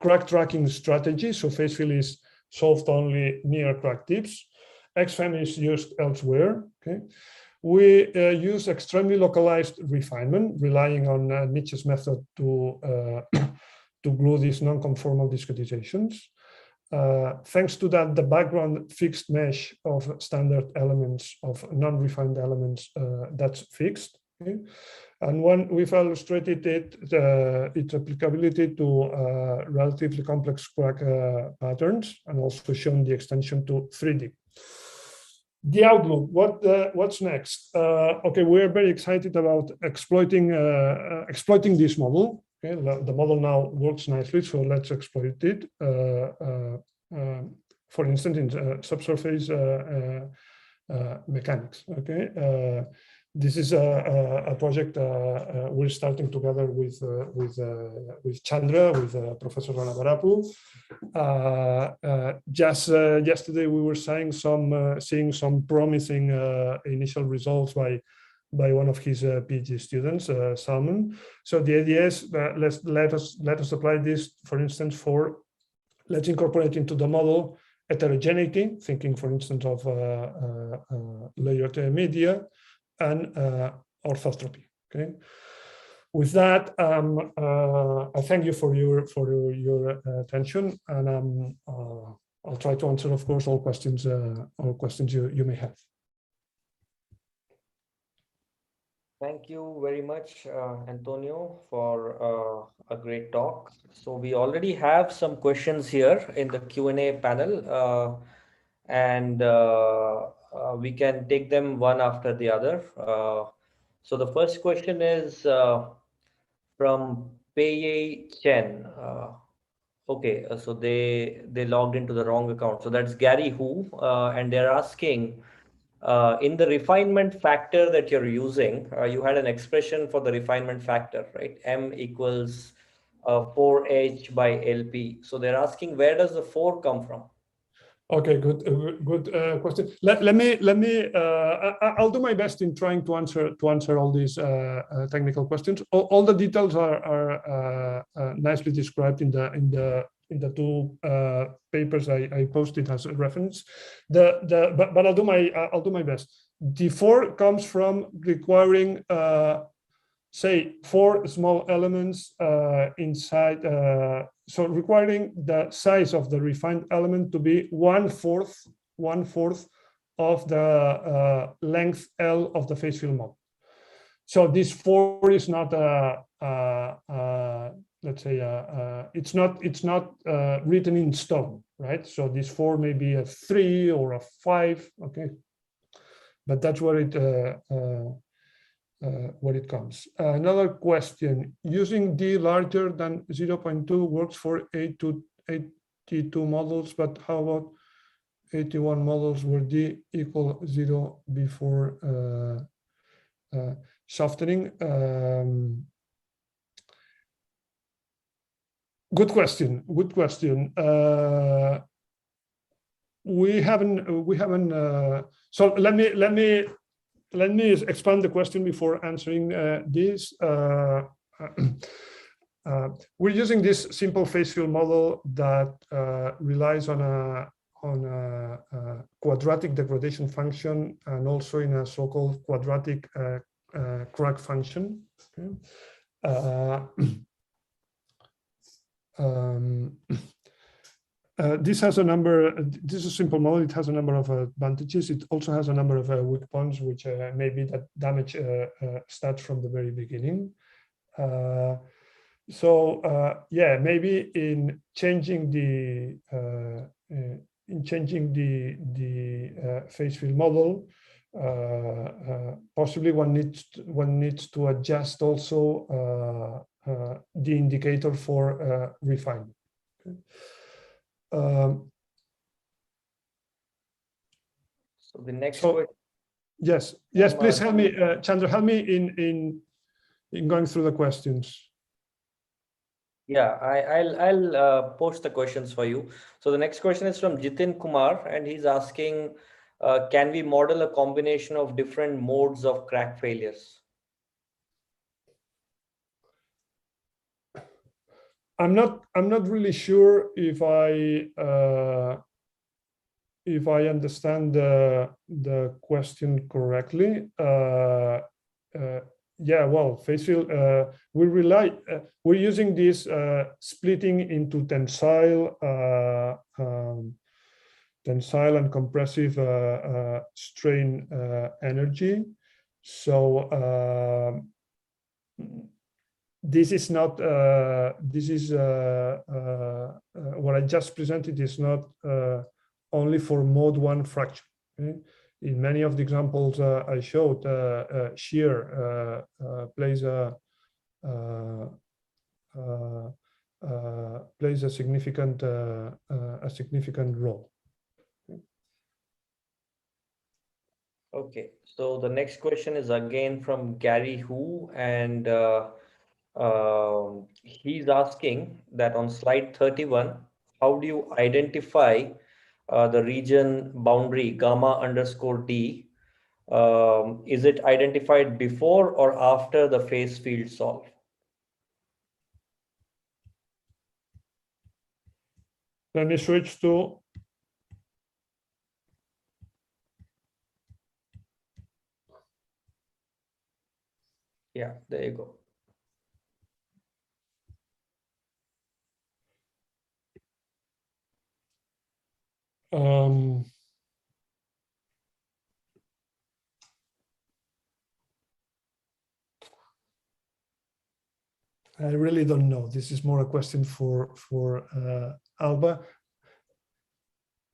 Speaker 1: crack tracking strategy. So phase field is solved only near crack tips. XFEM is used elsewhere. Okay. We use extremely localized refinement, relying on Nietzsche's method to glue these non-conformal discretizations. Thanks to that, the background fixed mesh of standard elements, of non-refined elements, that's fixed. Okay. And when we've illustrated its applicability to relatively complex crack patterns, and also shown the extension to 3D. The outlook, what's next? Okay, we're very excited about exploiting this model. Okay, the model now works nicely, so let's exploit it. For instance, in subsurface mechanics. Okay, this is a project we're starting together with Chandra, with Professor Rana Barapu. Just yesterday, we were seeing some promising initial results by one of his PhD students, Salman. So the idea is that let us apply this, for instance, let's incorporate into the model heterogeneity, thinking, for instance, of layered media, and orthotropy. Okay. With that, I thank you for your attention, and I'll try to answer, of course, all questions you may have.
Speaker 2: Thank you very much, Antonio, for a great talk. So we already have some questions here in the Q&A panel, and we can take them one after the other. So the first question is from Pei Chen. Okay, so they logged into the wrong account. So that's Gary Hu, and they're asking, in the refinement factor that you're using, you had an expression for the refinement factor, right? M equals 4H by LP. So they're asking, where does the 4 come from?
Speaker 1: Okay, good question. I'll do my best in trying to answer all these technical questions. All the details are nicely described in the two papers I posted as a reference. But I'll do my best. The 4 comes from requiring say 4 small elements inside. So requiring the size of the refined element to be one fourth of the length L of the phase field model. So this 4 is not let's say it's not written in stone, right? So this 4 may be a 3 or a 5, okay, but that's where it comes. Another question: using D larger than 0.2 works for 82 models, but how about 81 models where D equal 0 before softening? Good question. Good question. We haven't. So let me expand the question before answering this. We're using this simple phase field model that relies on a quadratic degradation function and also in a so-called quadratic crack function. Okay. This has a number. This is a simple model. It has a number of advantages. It also has a number of weak points, which maybe that damage stats from the very beginning. Yeah, maybe in changing the phase field model, possibly one needs to adjust also the indicator for refinement. Okay.
Speaker 4: So the next question.
Speaker 1: Yes, please help me, Chandra, help me in going through the questions.
Speaker 4: Yeah, I'll post the questions for you. So the next question is from Jitin Kumar, and he's asking, can we model a combination of different modes of crack failures?
Speaker 1: I'm not really sure if I understand the question correctly. Yeah, well, phase field, we're using this splitting into tensile and compressive strain energy. So this is not, this is what I just presented is not only for mode 1 fracture. Okay? In many of the examples I showed, shear plays a significant role.
Speaker 4: Okay, so the next question is again from Gary Hu, and he's asking that on slide 31, how do you identify the region boundary gamma_d? Is it identified before or after the phase field solve?
Speaker 1: Let me switch to
Speaker 4: yeah, there you go.
Speaker 1: I really don't know. This is more a question for Alba.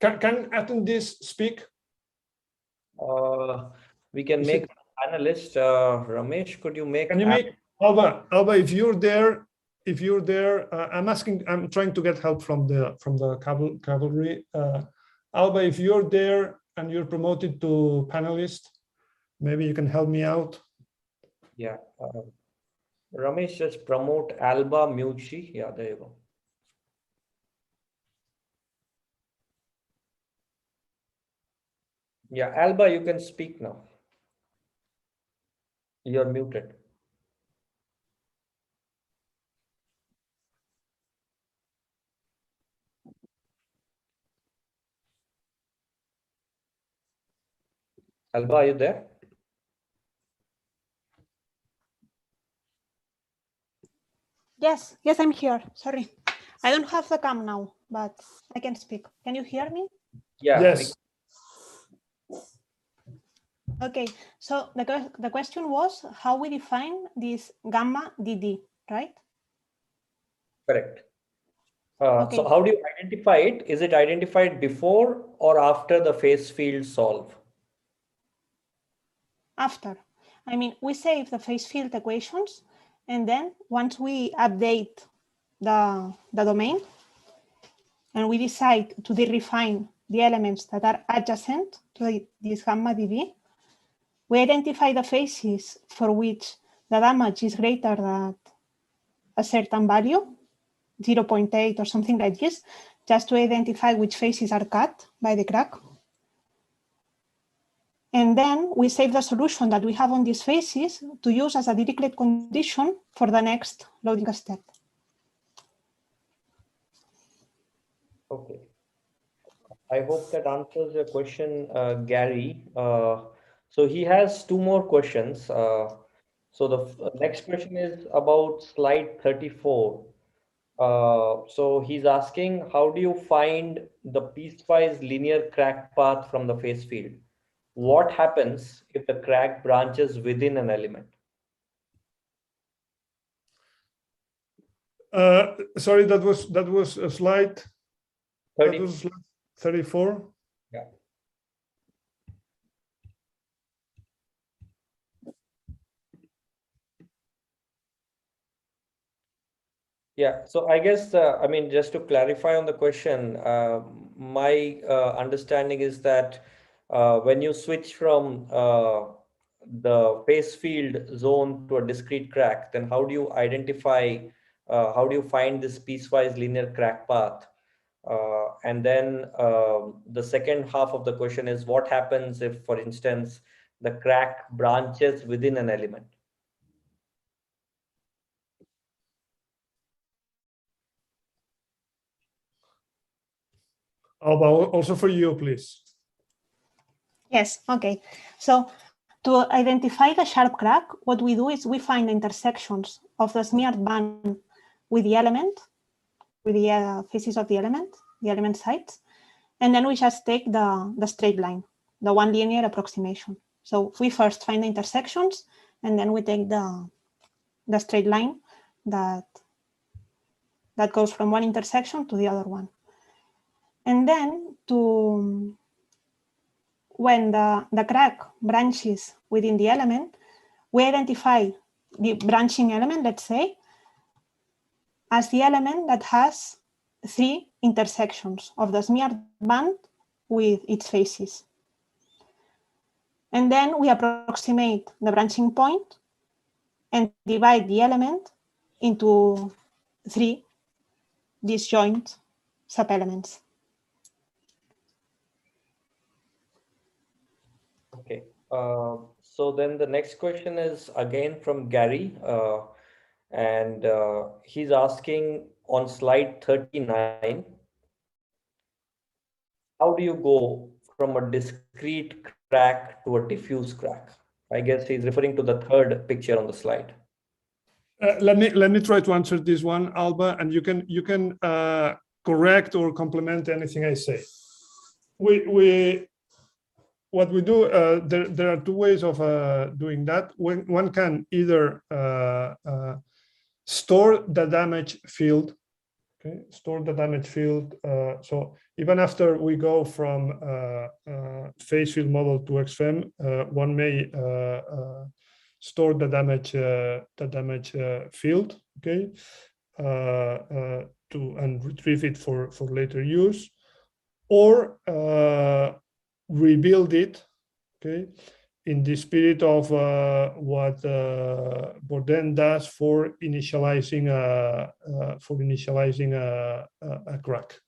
Speaker 1: Can attendees speak?
Speaker 4: We can make the panelist. Ramesh, could you make?
Speaker 1: Can you make Alba? Alba, if you're there, I'm trying to get help from the cavalry. Alba, if you're there and you're promoted to panelist, maybe you can help me out.
Speaker 4: Yeah. Ramesh, just promote Alba Mucci. Yeah, there you go. Yeah, Alba, you can speak now. You're muted. Alba, are you there?
Speaker 5: Yes, I'm here. Sorry. I don't have the cam now, but I can speak. Can you hear me?
Speaker 4: Yeah.
Speaker 1: Yes.
Speaker 5: Okay, so the question was how we define this gamma DD, right?
Speaker 4: Correct.
Speaker 5: Okay.
Speaker 4: So how do you identify it? Is it identified before or after the phase field solve?
Speaker 5: After. I mean, we save the phase field equations, and then once we update the domain, and we decide to refine the elements that are adjacent to this gamma DD, we identify the phases for which the damage is greater than a certain value, 0.8 or something like this, just to identify which faces are cut by the crack. And then we save the solution that we have on these faces to use as a Dirichlet condition for the next loading step.
Speaker 4: Okay. I hope that answers your question, Gary. So he has two more questions. So the next question is about slide 34. So he's asking, how do you find the piecewise linear crack path from the phase field? What happens if the crack branches within an element?
Speaker 1: Sorry, that was a slide.
Speaker 4: 30.
Speaker 1: That was slide 34.
Speaker 4: Yeah. Yeah, so I guess, I mean, just to clarify on the question, my understanding is that when you switch from the phase field zone to a discrete crack, then how do you identify, how do you find this piecewise linear crack path? And then the second half of the question is, what happens if, for instance, the crack branches within an element?
Speaker 1: Alba, also for you, please.
Speaker 5: Yes, okay. So to identify the sharp crack, what we do is we find the intersections of the smeared band with the element, with the faces of the element sides, and then we just take the straight line, the one linear approximation. So we first find the intersections, and then we take the straight line that goes from one intersection to the other one. And then when the crack branches within the element, we identify the branching element, let's say, as the element that has 3 intersections of the smeared band with its faces. And then we approximate the branching point and divide the element into 3 disjoint subelements.
Speaker 4: Okay. So then the next question is again from Gary, and he's asking on slide 39, how do you go from a discrete crack to a diffuse crack? I guess he's referring to the third picture on the slide.
Speaker 1: Let me try to answer this one, Alba, and you can correct or complement anything I say. What we do, there are 2 ways of doing that. One can either store the damage field, okay? Store the damage field. So even after we go from phase field model to XFEM, one may store the damage field, okay, and retrieve it for later use, or rebuild it, okay, in the spirit of what Bourdain does for initializing a crack.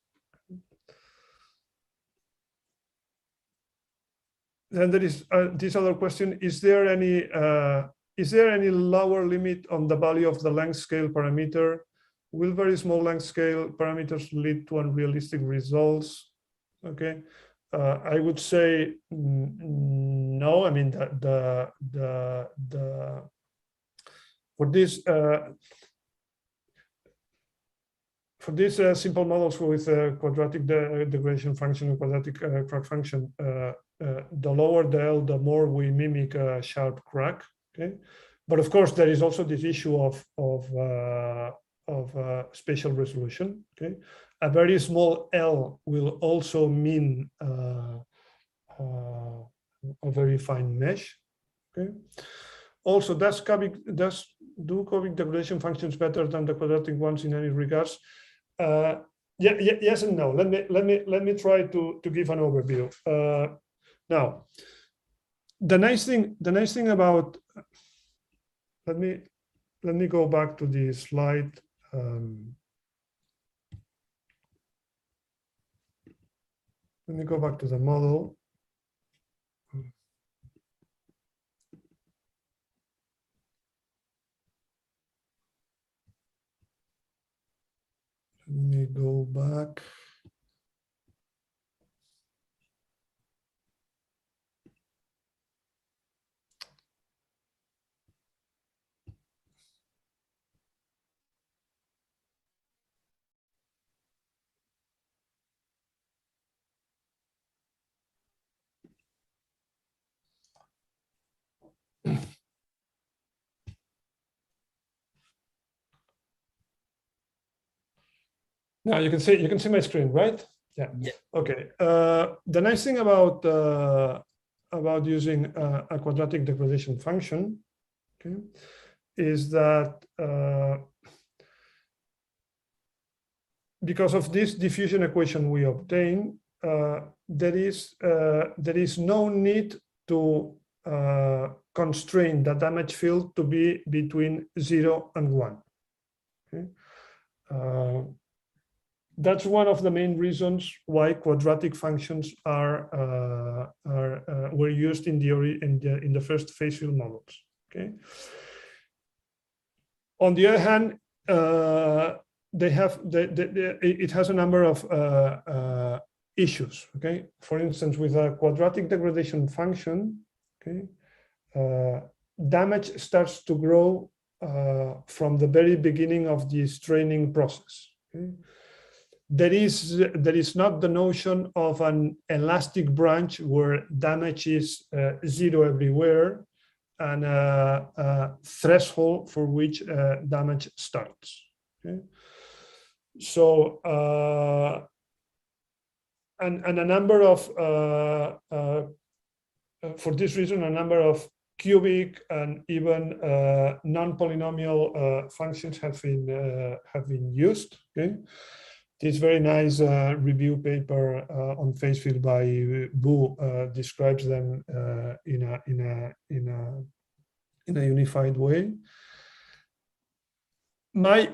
Speaker 1: Then there is this other question: is there any lower limit on the value of the length scale parameter? Will very small length scale parameters lead to unrealistic results? Okay. I would say no. I mean, for these simple models with quadratic degradation function and quadratic crack function, the lower the L, the more we mimic a sharp crack. Okay, but of course there is also this issue of spatial resolution. Okay. A very small L will also mean a very fine mesh. Okay. Also, do cubic degradation functions better than the quadratic ones in any regards? Yes and no. Let me try to give an overview. Now, the nice thing about let me go back to the slide. let me go back to the model. Let me go back. Now you can see my screen, right? Yeah. Okay. The nice thing about using a quadratic degradation function, okay, is that because of this diffusion equation we obtain, there is no need to constrain the damage field to be between 0 and 1. Okay? That's one of the main reasons why quadratic functions were used in the first phase field models. Okay. On the other hand, it has a number of issues. Okay. For instance, with a quadratic degradation function, okay, damage starts to grow from the very beginning of this training process. Okay. There is not the notion of an elastic branch where damage is 0 everywhere and a threshold for which damage starts. Okay? So and a number of for this reason, a number of cubic and even non-polynomial functions have been used. Okay. This very nice review paper on phase field by Bu describes them in a unified way. My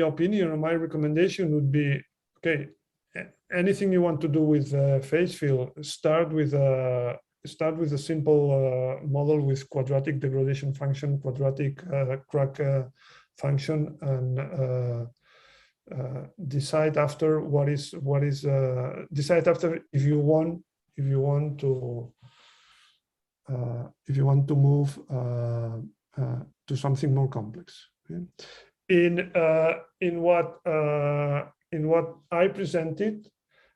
Speaker 1: opinion or my recommendation would be, okay, anything you want to do with phase field, start with a simple model with quadratic degradation function, quadratic crack function, and decide after decide after if you want to move to something more complex. Okay? In what I presented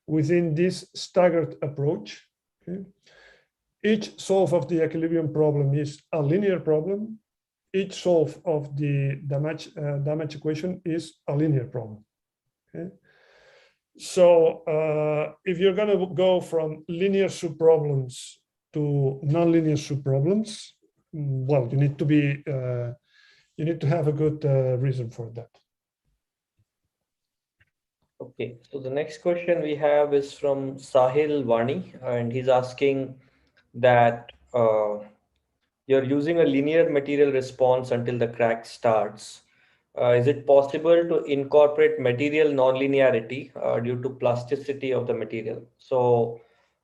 Speaker 1: within this staggered approach, okay, each solve of the equilibrium problem is a linear problem. Each solve of the damage equation is a linear problem. Okay? So if you're going to go from linear subproblems to nonlinear subproblems, well, you need to have a good reason for that.
Speaker 4: Okay, so the next question we have is from Sahil Vani, and he's asking that you're using a linear material response until the crack starts. Is it possible to incorporate material nonlinearity due to plasticity of the material? So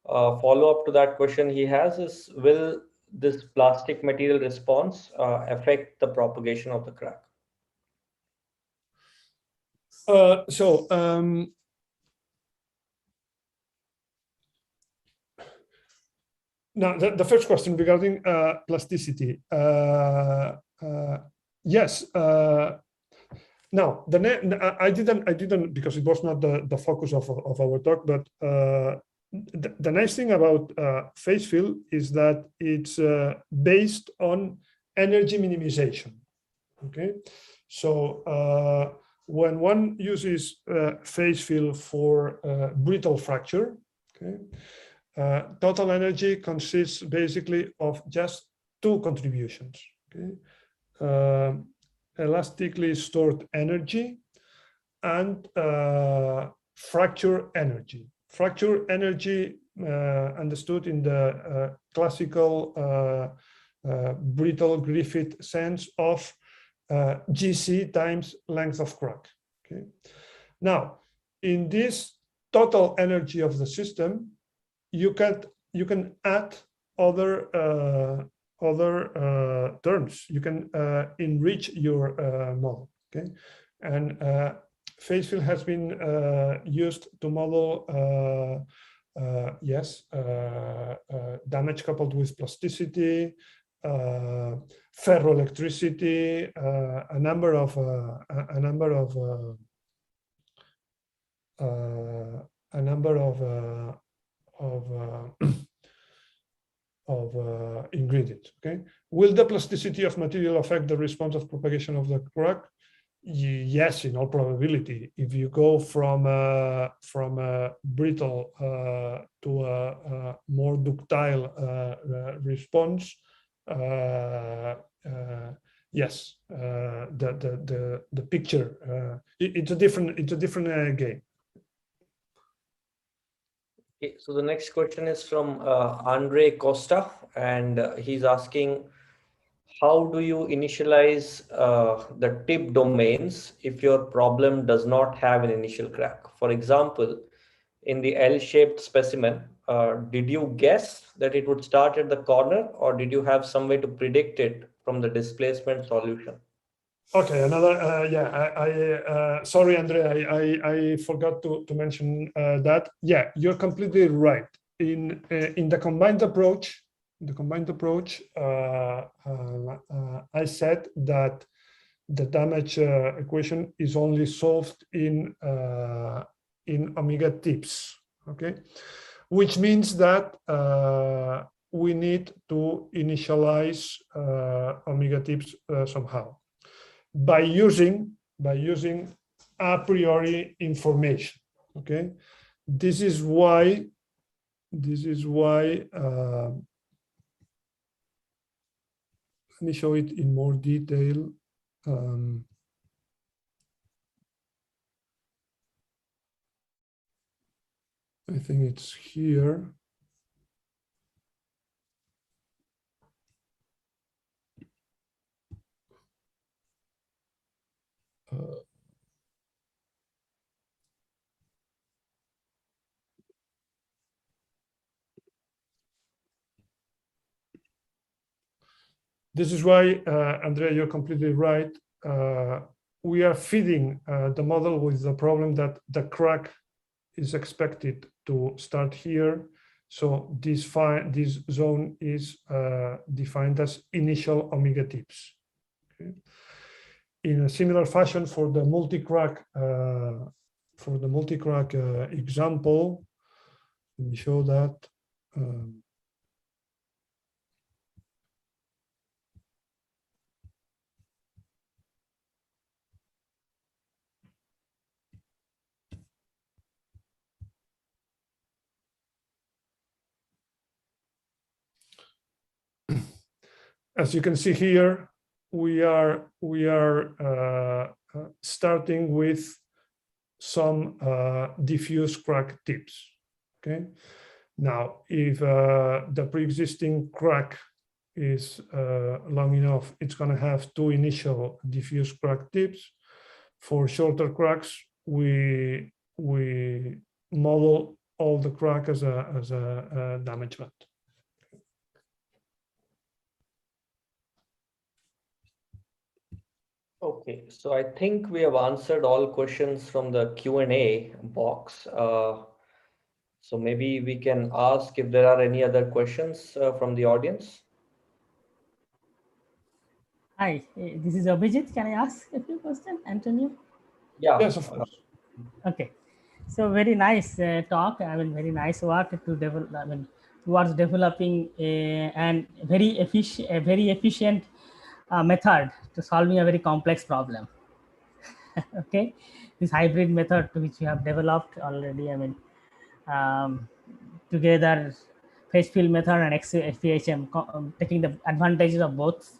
Speaker 4: follow up to that question he has is, will this plastic material response affect the propagation of the crack?
Speaker 1: Now, the first question regarding plasticity. Yes. Now, I didn't because it was not the focus of our talk. But the nice thing about phase field is that it's based on energy minimization. Okay, so when one uses phase field for brittle fracture, okay. Total energy consists basically of just two contributions. Okay? Elastically stored energy and fracture energy. Fracture energy understood in the classical brittle Griffith sense of GC times length of crack. Okay? Now, in this total energy of the system, you can add other terms. You can enrich your model. Okay, and phase field has been used to model damage coupled with plasticity, ferroelectricity, a number of ingredients. Okay, will the plasticity of material affect the response of propagation of the crack? Yes, in all probability. If you go from a brittle to a more ductile response, yes, the picture it's a different game.
Speaker 4: Okay, so the next question is from Andre Costa, and he's asking, how do you initialize the tip domains if your problem does not have an initial crack? For example, in the L-shaped specimen, did you guess that it would start at the corner, or did you have some way to predict it from the displacement solution?
Speaker 1: Okay, another, sorry, Andre, I forgot to mention that. Yeah, you're completely right. In the combined approach, I said that the damage equation is only solved in omega tips, okay? Which means that we need to initialize omega tips somehow by using a priori information, okay? This is why let me show it in more detail. I think it's here. This is why, Andrea, you're completely right. We are feeding the model with the problem that the crack is expected to start here. So this zone is defined as initial omega tips. Okay. In a similar fashion, for the multi-crack example, let me show that. As you can see here, we are starting with some diffuse crack tips. Okay. Now, if the pre-existing crack is long enough, it's going to have two initial diffuse crack tips. For shorter cracks, we model all the crack as a damage band.
Speaker 4: Okay, so I think we have answered all questions from the Q&A box. So maybe we can ask if there are any other questions from the audience.
Speaker 6: Hi, this is Abhijit. Can I ask a few questions, Antonio?
Speaker 1: Yeah. Yes, of course.
Speaker 6: Okay, so very nice talk. I mean, very nice work to develop. I mean, towards developing a very efficient method to solving a very complex problem. Okay, this hybrid method which you have developed already. I mean, together phase field method and XFEM, taking the advantages of both.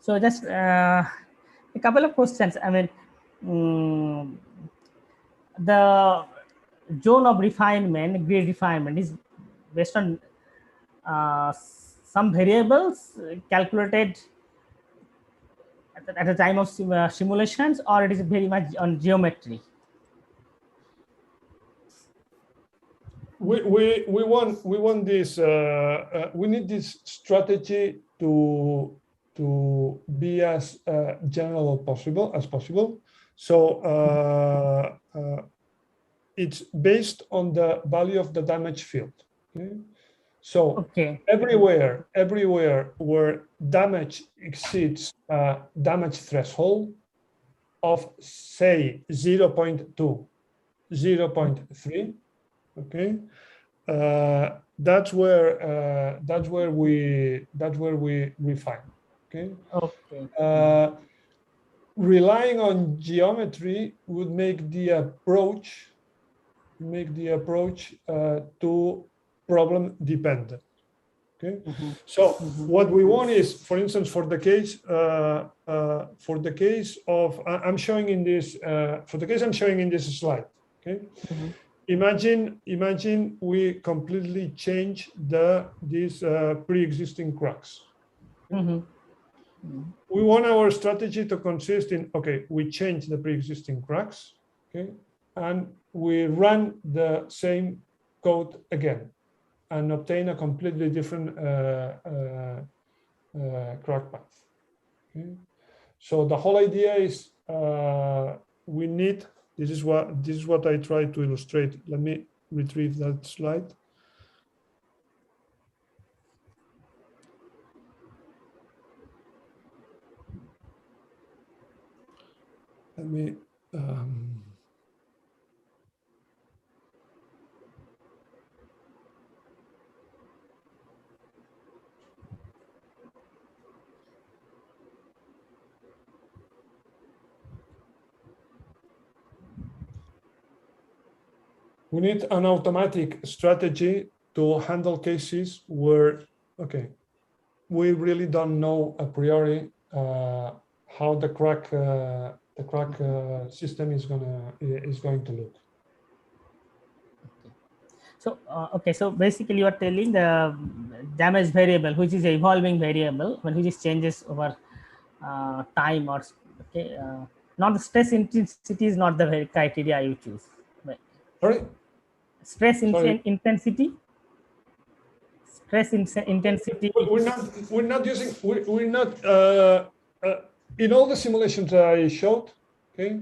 Speaker 6: So just a couple of questions. I mean, the zone of refinement, grade refinement, is based on some variables calculated at the time of simulations, or it is very much on geometry?
Speaker 1: want this. We need this strategy to be as general as possible. So it's based on the value of the damage field. Okay? So everywhere where damage exceeds damage threshold of say 0.2, 0.3, okay, that's where we refine. Okay.
Speaker 6: Okay.
Speaker 1: Relying on geometry would make the approach to problem dependent. Okay. So what we want is, for instance, for the case of I'm showing in this slide. Okay. Imagine we completely change these pre-existing cracks. We want our strategy to consist in, okay, we change the pre-existing cracks, okay, and we run the same code again and obtain a completely different crack path. Okay. So the whole idea is we need, this is what I try to illustrate. Let me retrieve that slide. Let me we need an automatic strategy to handle cases where, okay, we really don't know a priori how the crack system is going to look.
Speaker 6: So okay, so basically you are telling the damage variable, which is an evolving variable, when which is changes over time, or okay, not the stress intensity is not the criteria you choose. Right.
Speaker 1: Sorry.
Speaker 6: Stress intensity. Stress intensity.
Speaker 1: We're not using. We're not in all the simulations that I showed. Okay.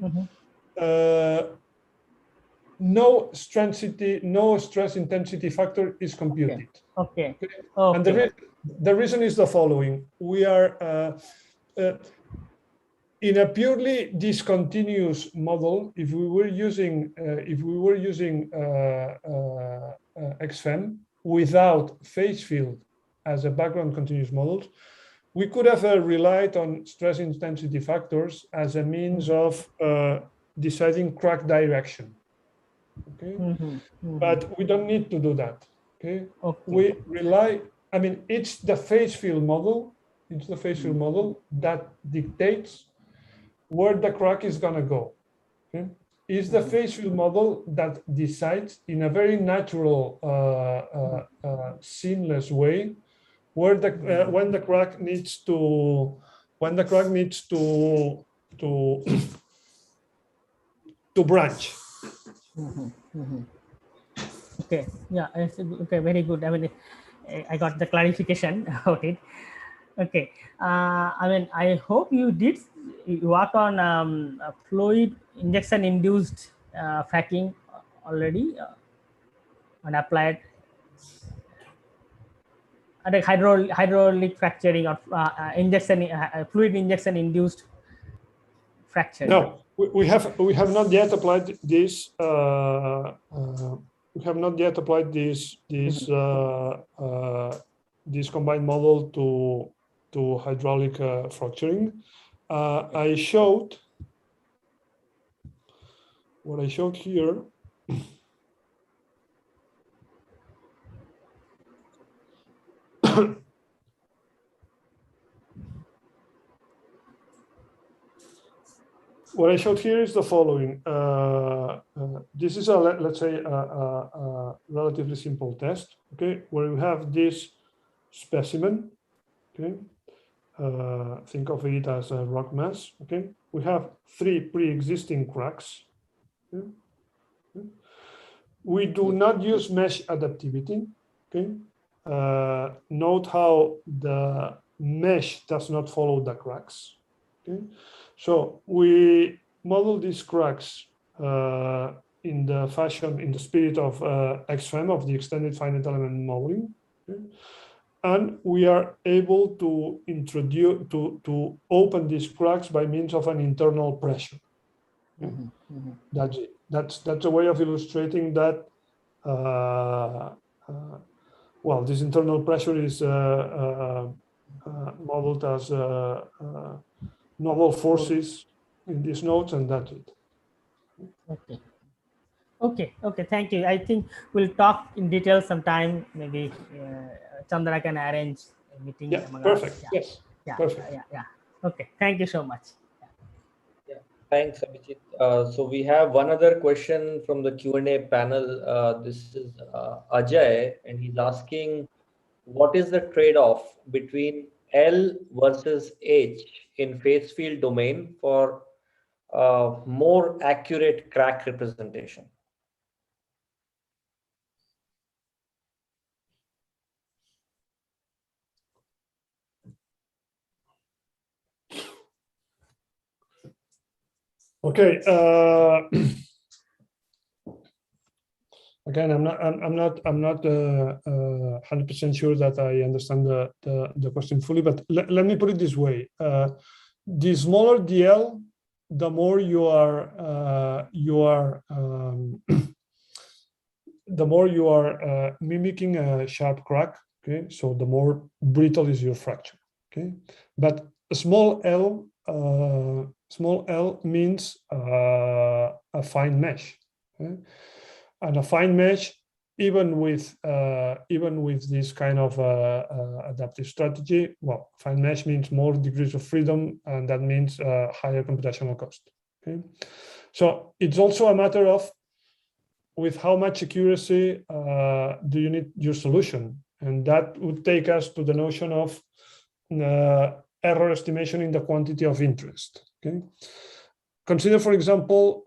Speaker 1: No stress intensity factor is computed.
Speaker 6: Okay.
Speaker 1: And the reason is the following: we are in a purely discontinuous model. If we were using XFEM without phase field as a background continuous model, we could have relied on stress intensity factors as a means of deciding crack direction. Okay, but we don't need to do that. Okay, we rely. I mean, it's the phase field model. It's the phase field model that dictates where the crack is gonna go. Okay, it's the phase field model that decides in a very natural, seamless way where the when the crack needs to to branch.
Speaker 6: Okay, yeah, okay, very good. I mean, I got the clarification about it. Okay, I mean, I hope you did work on fluid injection induced fracking already and applied like hydraulic fracturing or fluid injection induced fracture.
Speaker 1: No, we have not yet applied this. We have not yet applied this combined model to hydraulic fracturing. I showed what I showed here. What I showed here is the following. This is let's say a relatively simple test, okay, where we have this specimen, okay. Think of it as a rock mass, okay. We have 3 pre-existing cracks. Okay? we do not use mesh adaptivity. Okay. Note how the mesh does not follow the cracks. Okay. So we model these cracks in the fashion, in the spirit of XFEM, of the extended finite element modeling. Okay. And we are able to introduce, to open these cracks by means of an internal pressure. Okay. That's it. That's a way of illustrating that. Well, this internal pressure is modeled as novel forces in these nodes, and that's it.
Speaker 6: Okay. Okay. Thank you. I think we'll talk in detail sometime. Maybe Chandra can arrange a meeting.
Speaker 1: Yeah,
Speaker 6: among
Speaker 1: perfect.
Speaker 6: us.
Speaker 1: Yes.
Speaker 6: Yeah.
Speaker 1: Perfect.
Speaker 6: Yeah. Okay. Thank you so much.
Speaker 4: Yeah. Thanks, Abhijit. So we have one other question from the Q&A panel. This is Ajay, and he's asking, what is the trade-off between L versus H in phase field domain for more accurate crack representation?
Speaker 1: Okay. Again, I'm not 100% sure that I understand the question fully, but let me put it this way: the smaller the L, the more you are the more you are mimicking a sharp crack. Okay, so the more brittle is your fracture. Okay, but a small L means a fine mesh. Okay? And a fine mesh, even with this kind of adaptive strategy, well, fine mesh means more degrees of freedom, and that means higher computational cost. Okay, so it's also a matter of with how much accuracy do you need your solution, and that would take us to the notion of error estimation in the quantity of interest. Okay, consider, for example,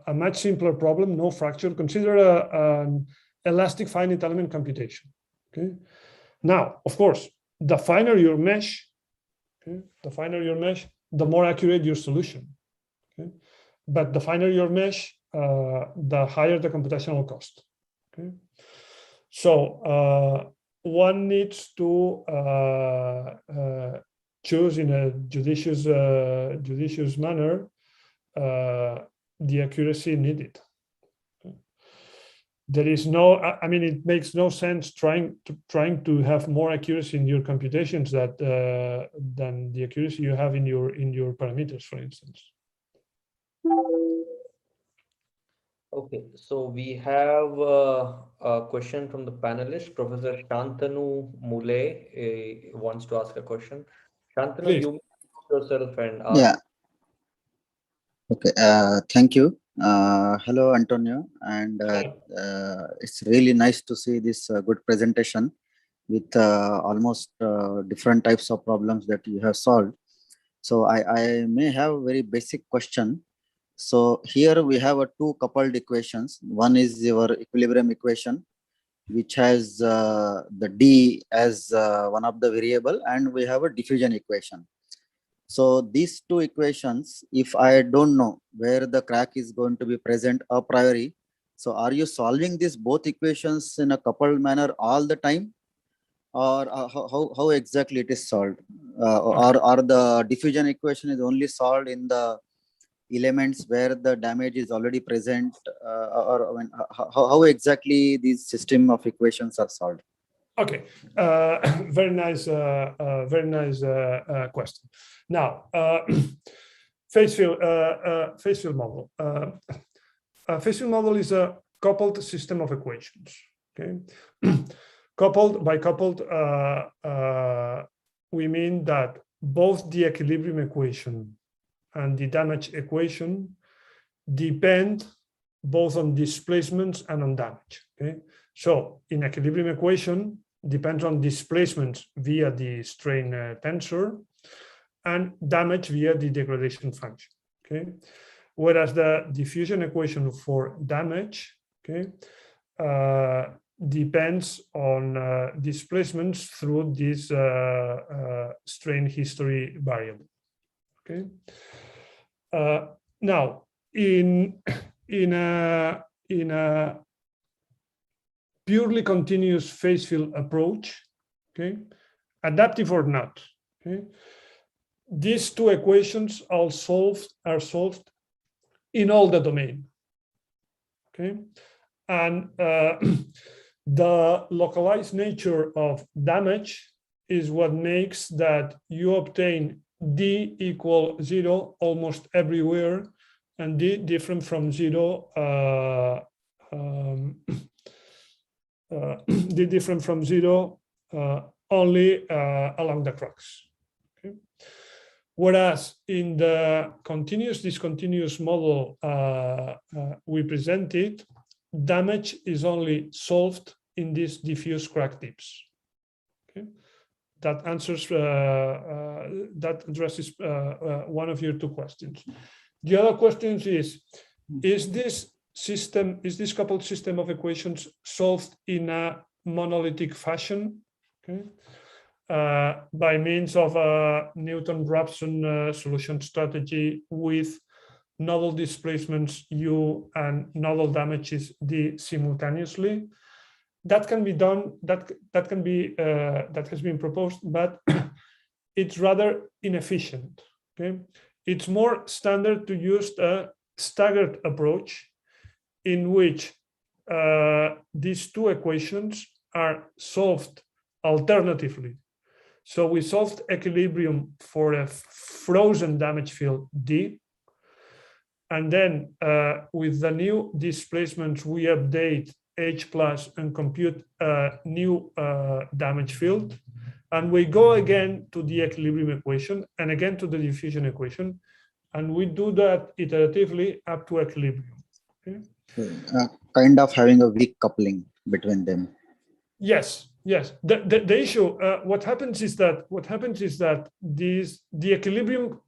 Speaker 1: a much simpler problem, no fracture. Consider an elastic finite element computation. Okay. Now, of course, the finer your mesh, okay, the more accurate your solution. Okay. But the finer your mesh, the higher the computational cost. Okay. So one needs to choose in a judicious manner the accuracy needed. There is no, I mean, it makes no sense trying to have more accuracy in your computations than the accuracy you have in your parameters, for instance.
Speaker 4: Okay, so we have a question from the panelist. Professor Shantanu Mule wants to ask a question. Shantanu,
Speaker 1: Please.
Speaker 4: you mute yourself and ask.
Speaker 7: Yeah. Okay. Thank you. Hello, Antonio, and it's really nice to see this good presentation with almost different types of problems that you have solved. So I may have a very basic question. So here we have two coupled equations. One is your equilibrium equation, which has the D as one of the variable, and we have a diffusion equation. So these two equations, if I don't know where the crack is going to be present a priori, so are you solving these both equations in a coupled manner all the time, or how exactly it is solved? Or the diffusion equation is only solved in the elements where the damage is already present, or I mean, how exactly these system of equations are solved?
Speaker 1: Okay, very nice question. Now, phase field model. Phase field model is a coupled system of equations. Okay, coupled, we mean that both the equilibrium equation and the damage equation depend both on displacements and on damage. Okay, so in equilibrium equation depends on displacements via the strain tensor and damage via the degradation function. Okay, whereas the diffusion equation for damage okay, depends on displacements through this strain history variable. Okay. Now, in a purely continuous phase field approach, okay, adaptive or not, okay, these two equations are solved in all the domain. Okay, and the localized nature of damage is what makes that you obtain D equal 0 almost everywhere, and D different from 0 D different from 0 only along the crux. Okay. Whereas in the continuous-discontinuous model we presented, damage is only solved in these diffuse crack tips. Okay. That answers, that addresses one of your two questions. The other question is this system, is this coupled system of equations solved in a monolithic fashion? Okay. By means of a Newton-Raphson solution strategy with nodal displacements U and nodal damages D simultaneously. That can be done, that has been proposed, but it's rather inefficient. Okay, it's more standard to use a staggered approach in which these two equations are solved alternatively. So we solved equilibrium for a frozen damage field D, and then with the new displacements we update H plus and compute a new damage field, and we go again to the equilibrium equation and again to the diffusion equation, and we do that iteratively up to equilibrium. Okay?
Speaker 7: Kind of having a weak coupling between them.
Speaker 1: Yes, yes. The issue, what happens is that the equilibrium.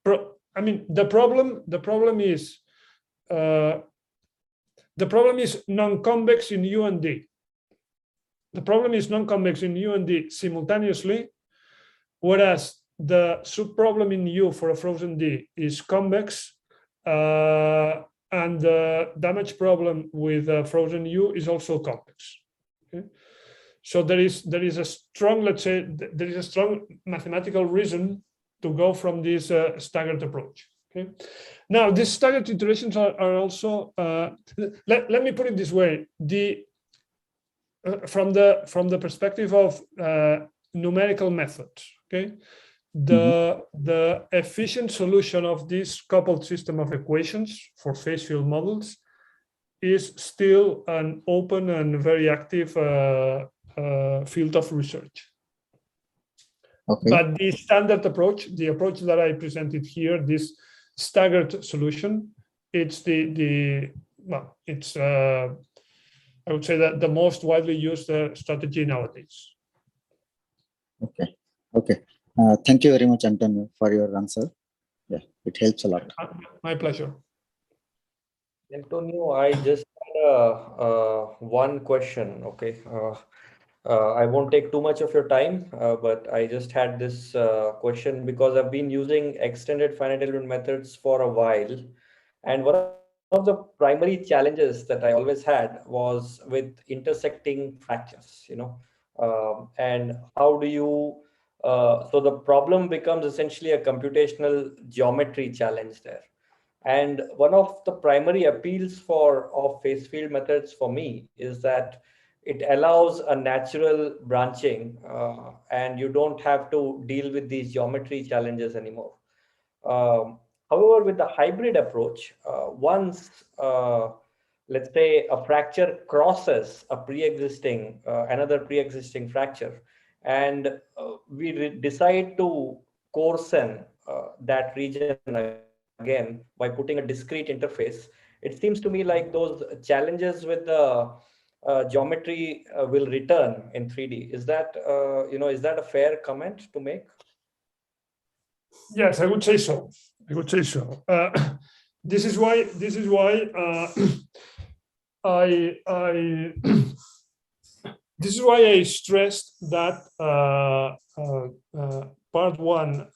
Speaker 1: The problem is non-convex in U and D. The problem is non-convex in U and D simultaneously, whereas the subproblem in U for a frozen D is convex, and the damage problem with a frozen U is also convex. Okay? So there is a strong, let's say, there is a strong mathematical reason to go from this staggered approach. Okay. Now, these staggered iterations are also. Let me put it this way: from the perspective of numerical methods, okay, the efficient solution of this coupled system of equations for phase field models is still an open and very active field of research. Okay. But the standard approach, the approach that I presented here, this staggered solution, it's I would say that the most widely used strategy nowadays.
Speaker 7: Okay. Okay. Thank you very much, Antonio, for your answer. Yeah, it helps a lot.
Speaker 1: My pleasure.
Speaker 4: Antonio, I just had one question. Okay. I won't take too much of your time, but I just had this question because I've been using extended finite element methods for a while. And one of the primary challenges that I always had was with intersecting fractures, and how do you, so the problem becomes essentially a computational geometry challenge there. And one of the primary appeals of phase field methods for me is that it allows a natural branching, and you don't have to deal with these geometry challenges anymore. However, with the hybrid approach, once, let's say, a fracture crosses a pre-existing, another pre-existing fracture, and we decide to coarsen that region again by putting a discrete interface, it seems to me like those challenges with the geometry will return in 3D. Is that is that a fair comment to make?
Speaker 1: Yes, I would say so. I would say so. This is why this is why I stressed that part one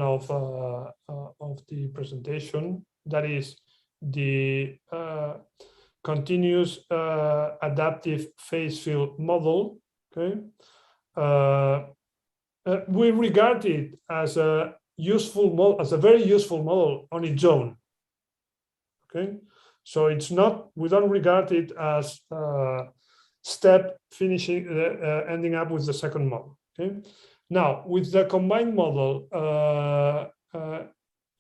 Speaker 1: of the presentation, that is the continuous adaptive phase field model. Okay, we regard it as a useful model, as a very useful model on its own. Okay, so it's not, we don't regard it as step finishing, ending up with the second model. Okay, now with the combined model,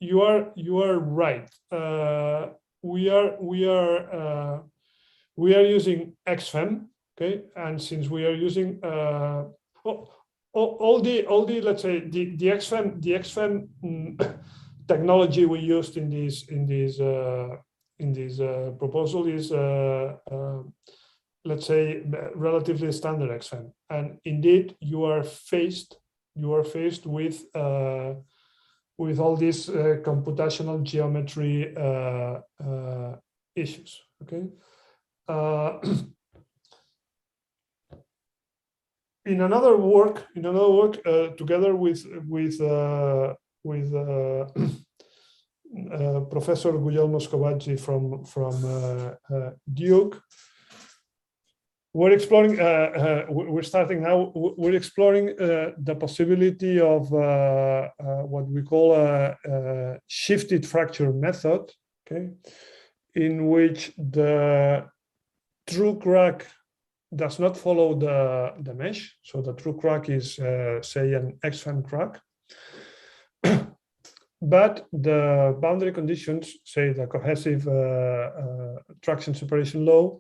Speaker 1: you are right. We are using XFEM. Okay, and since we are using all the let's say the XFEM technology we used in this proposal is let's say relatively standard XFEM, and indeed you are faced with all these computational geometry issues. Okay. In another work, together with Professor Guglielmo Scovaggi from Duke, we're exploring. We're starting now. We're exploring the possibility of what we call a shifted fracture method. Okay, in which the true crack does not follow the mesh. So the true crack is, say, an XFEM crack. But the boundary conditions, say the cohesive traction separation law,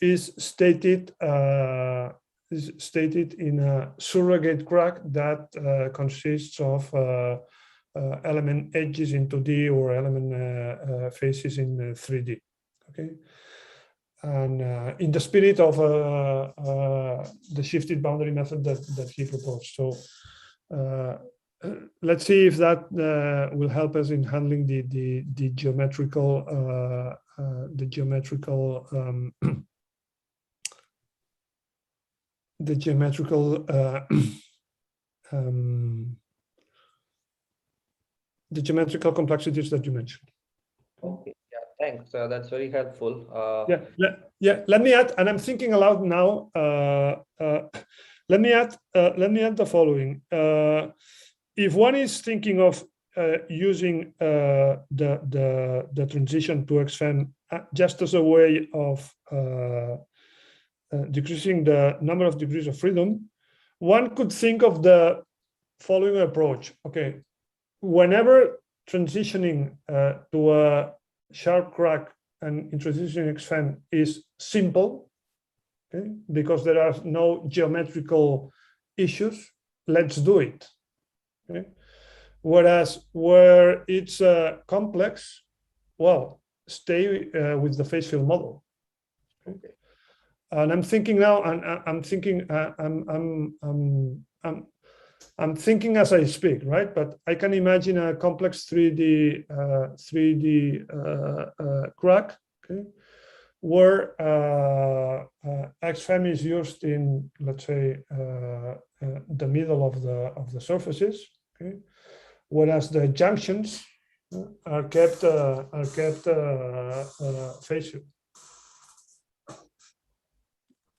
Speaker 1: is stated in a surrogate crack that consists of element edges in 2D or element faces in 3D. Okay. And in the spirit of the shifted boundary method that he proposed. So let's see if that will help us in handling the geometrical complexities that you mentioned.
Speaker 4: Okay, yeah, thanks. That's very helpful.
Speaker 1: Let me add, and I'm thinking aloud now. Let me add the following. If one is thinking of using the transition to XFEM just as a way of decreasing the number of degrees of freedom, one could think of the following approach. Okay, whenever transitioning to a sharp crack and introducing XFEM is simple, okay, because there are no geometrical issues, let's do it. Okay. Whereas where it's complex, well, stay with the phase field model. Okay. And I'm thinking now, and I'm thinking as I speak, right? But I can imagine a complex 3D crack, okay, where XFEM is used in, let's say, the middle of the surfaces, okay, whereas the junctions are kept phase field.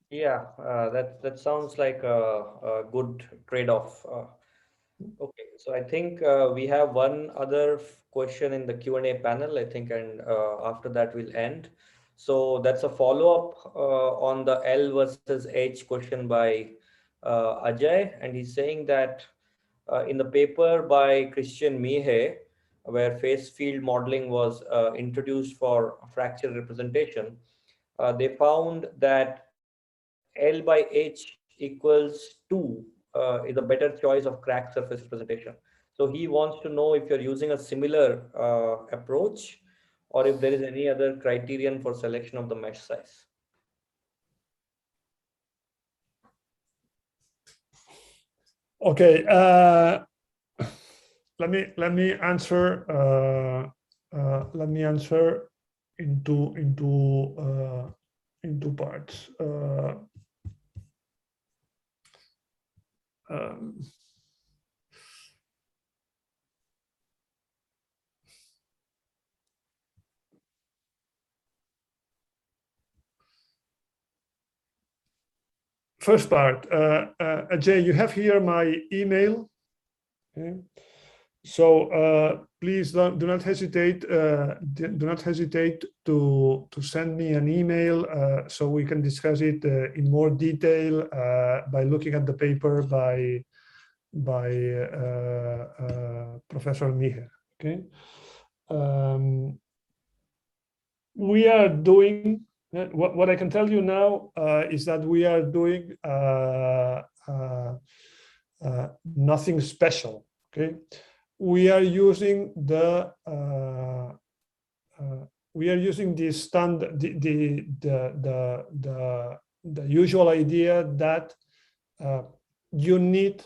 Speaker 4: Yeah, that sounds like a good trade-off. Okay, so I think we have one other question in the Q&A panel, I think, and after that we'll end. So that's a follow-up on the L versus H question by Ajay, and he's saying that in the paper by Christian Mihe, where phase field modeling was introduced for fracture representation, they found that L by H equals 2 is a better choice of crack surface representation. So he wants to know if you're using a similar approach or if there is any other criterion for selection of the mesh size.
Speaker 1: Okay, let me answer. two parts. First part, Ajay, you have here my email. Okay. So please do not hesitate. Do not hesitate to send me an email so we can discuss it in more detail by looking at the paper by Professor Mijer. Okay. We are doing what I can tell you now is that we are doing nothing special. Okay. We are using the standard, the usual idea that you need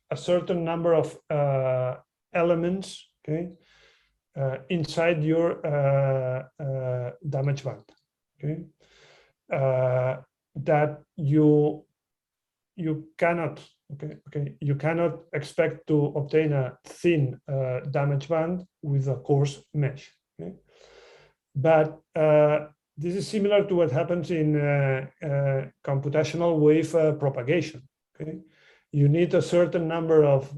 Speaker 1: a certain number of elements, okay, inside your damage band, okay, that you cannot. You cannot expect to obtain a thin damage band with a coarse mesh. Okay? But this is similar to what happens in computational wave propagation. Okay? You need a certain number of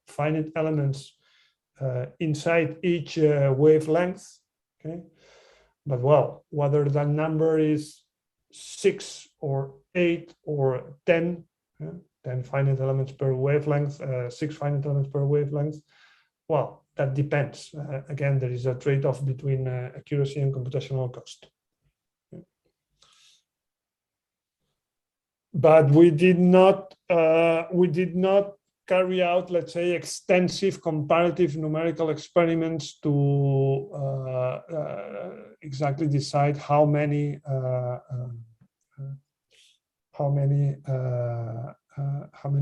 Speaker 1: finite elements inside each wavelength. Okay? But well, whether that number is 6 or 8 or 10, 10 finite elements per wavelength, 6 finite elements per wavelength, well, that depends. Again, there is a trade-off between accuracy and computational cost. But we did not carry out, let's say, extensive comparative numerical experiments to exactly decide how many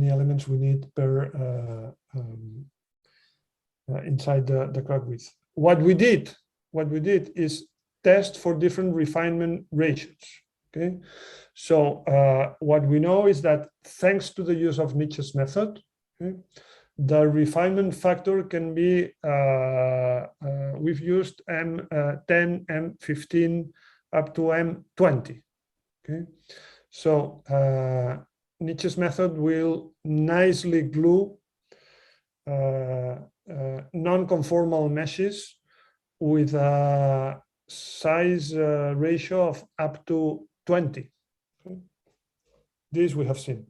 Speaker 1: elements we need per inside the crack width. What we did is test for different refinement ratios. Okay, so what we know is that thanks to the use of Nietzsche's method, okay, the refinement factor can be, we've used M10, M15, up to M20. Okay, so Nietzsche's method will nicely glue non-conformal meshes with a size ratio of up to 20. Okay. This we have seen.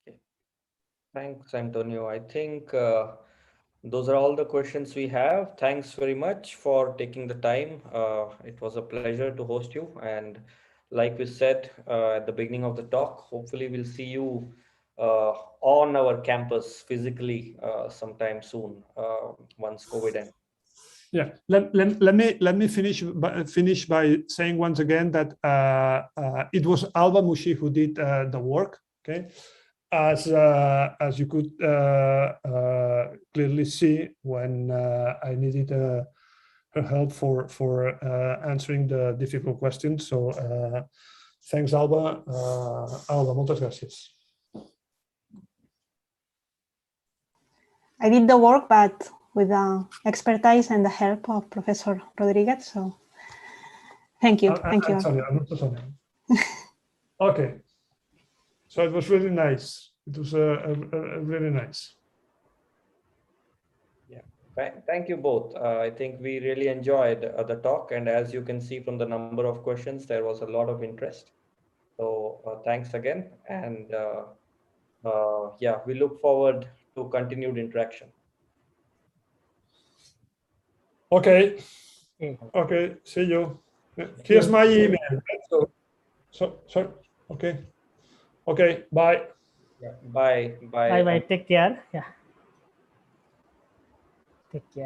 Speaker 4: Okay. Thanks, Antonio. I think those are all the questions we have. Thanks very much for taking the time. It was a pleasure to host you. And like we said at the beginning of the talk, hopefully we'll see you on our campus physically sometime soon once COVID ends.
Speaker 1: Yeah, let me finish by saying once again that it was Alba Mushi who did the work. Okay, as you could clearly see when I needed her help for answering the difficult questions. So thanks, Alba. Alba, muchas gracias.
Speaker 5: I did the work, but with the expertise and the help of Professor Rodríguez. So thank you. Thank you.
Speaker 1: Sorry, I'm not sorry. Okay. So it was really nice. It was really nice.
Speaker 4: Yeah. Thank you both. I think we really enjoyed the talk. And as you can see from the number of questions, there was a lot of interest. So thanks again. And yeah, we look forward to continued interaction.
Speaker 1: Okay. Okay. See you. Here's my email. So sorry. Okay. Okay. Bye.
Speaker 4: Yeah. Bye. Bye.
Speaker 6: Bye. Bye. Take care. Yeah. Take care.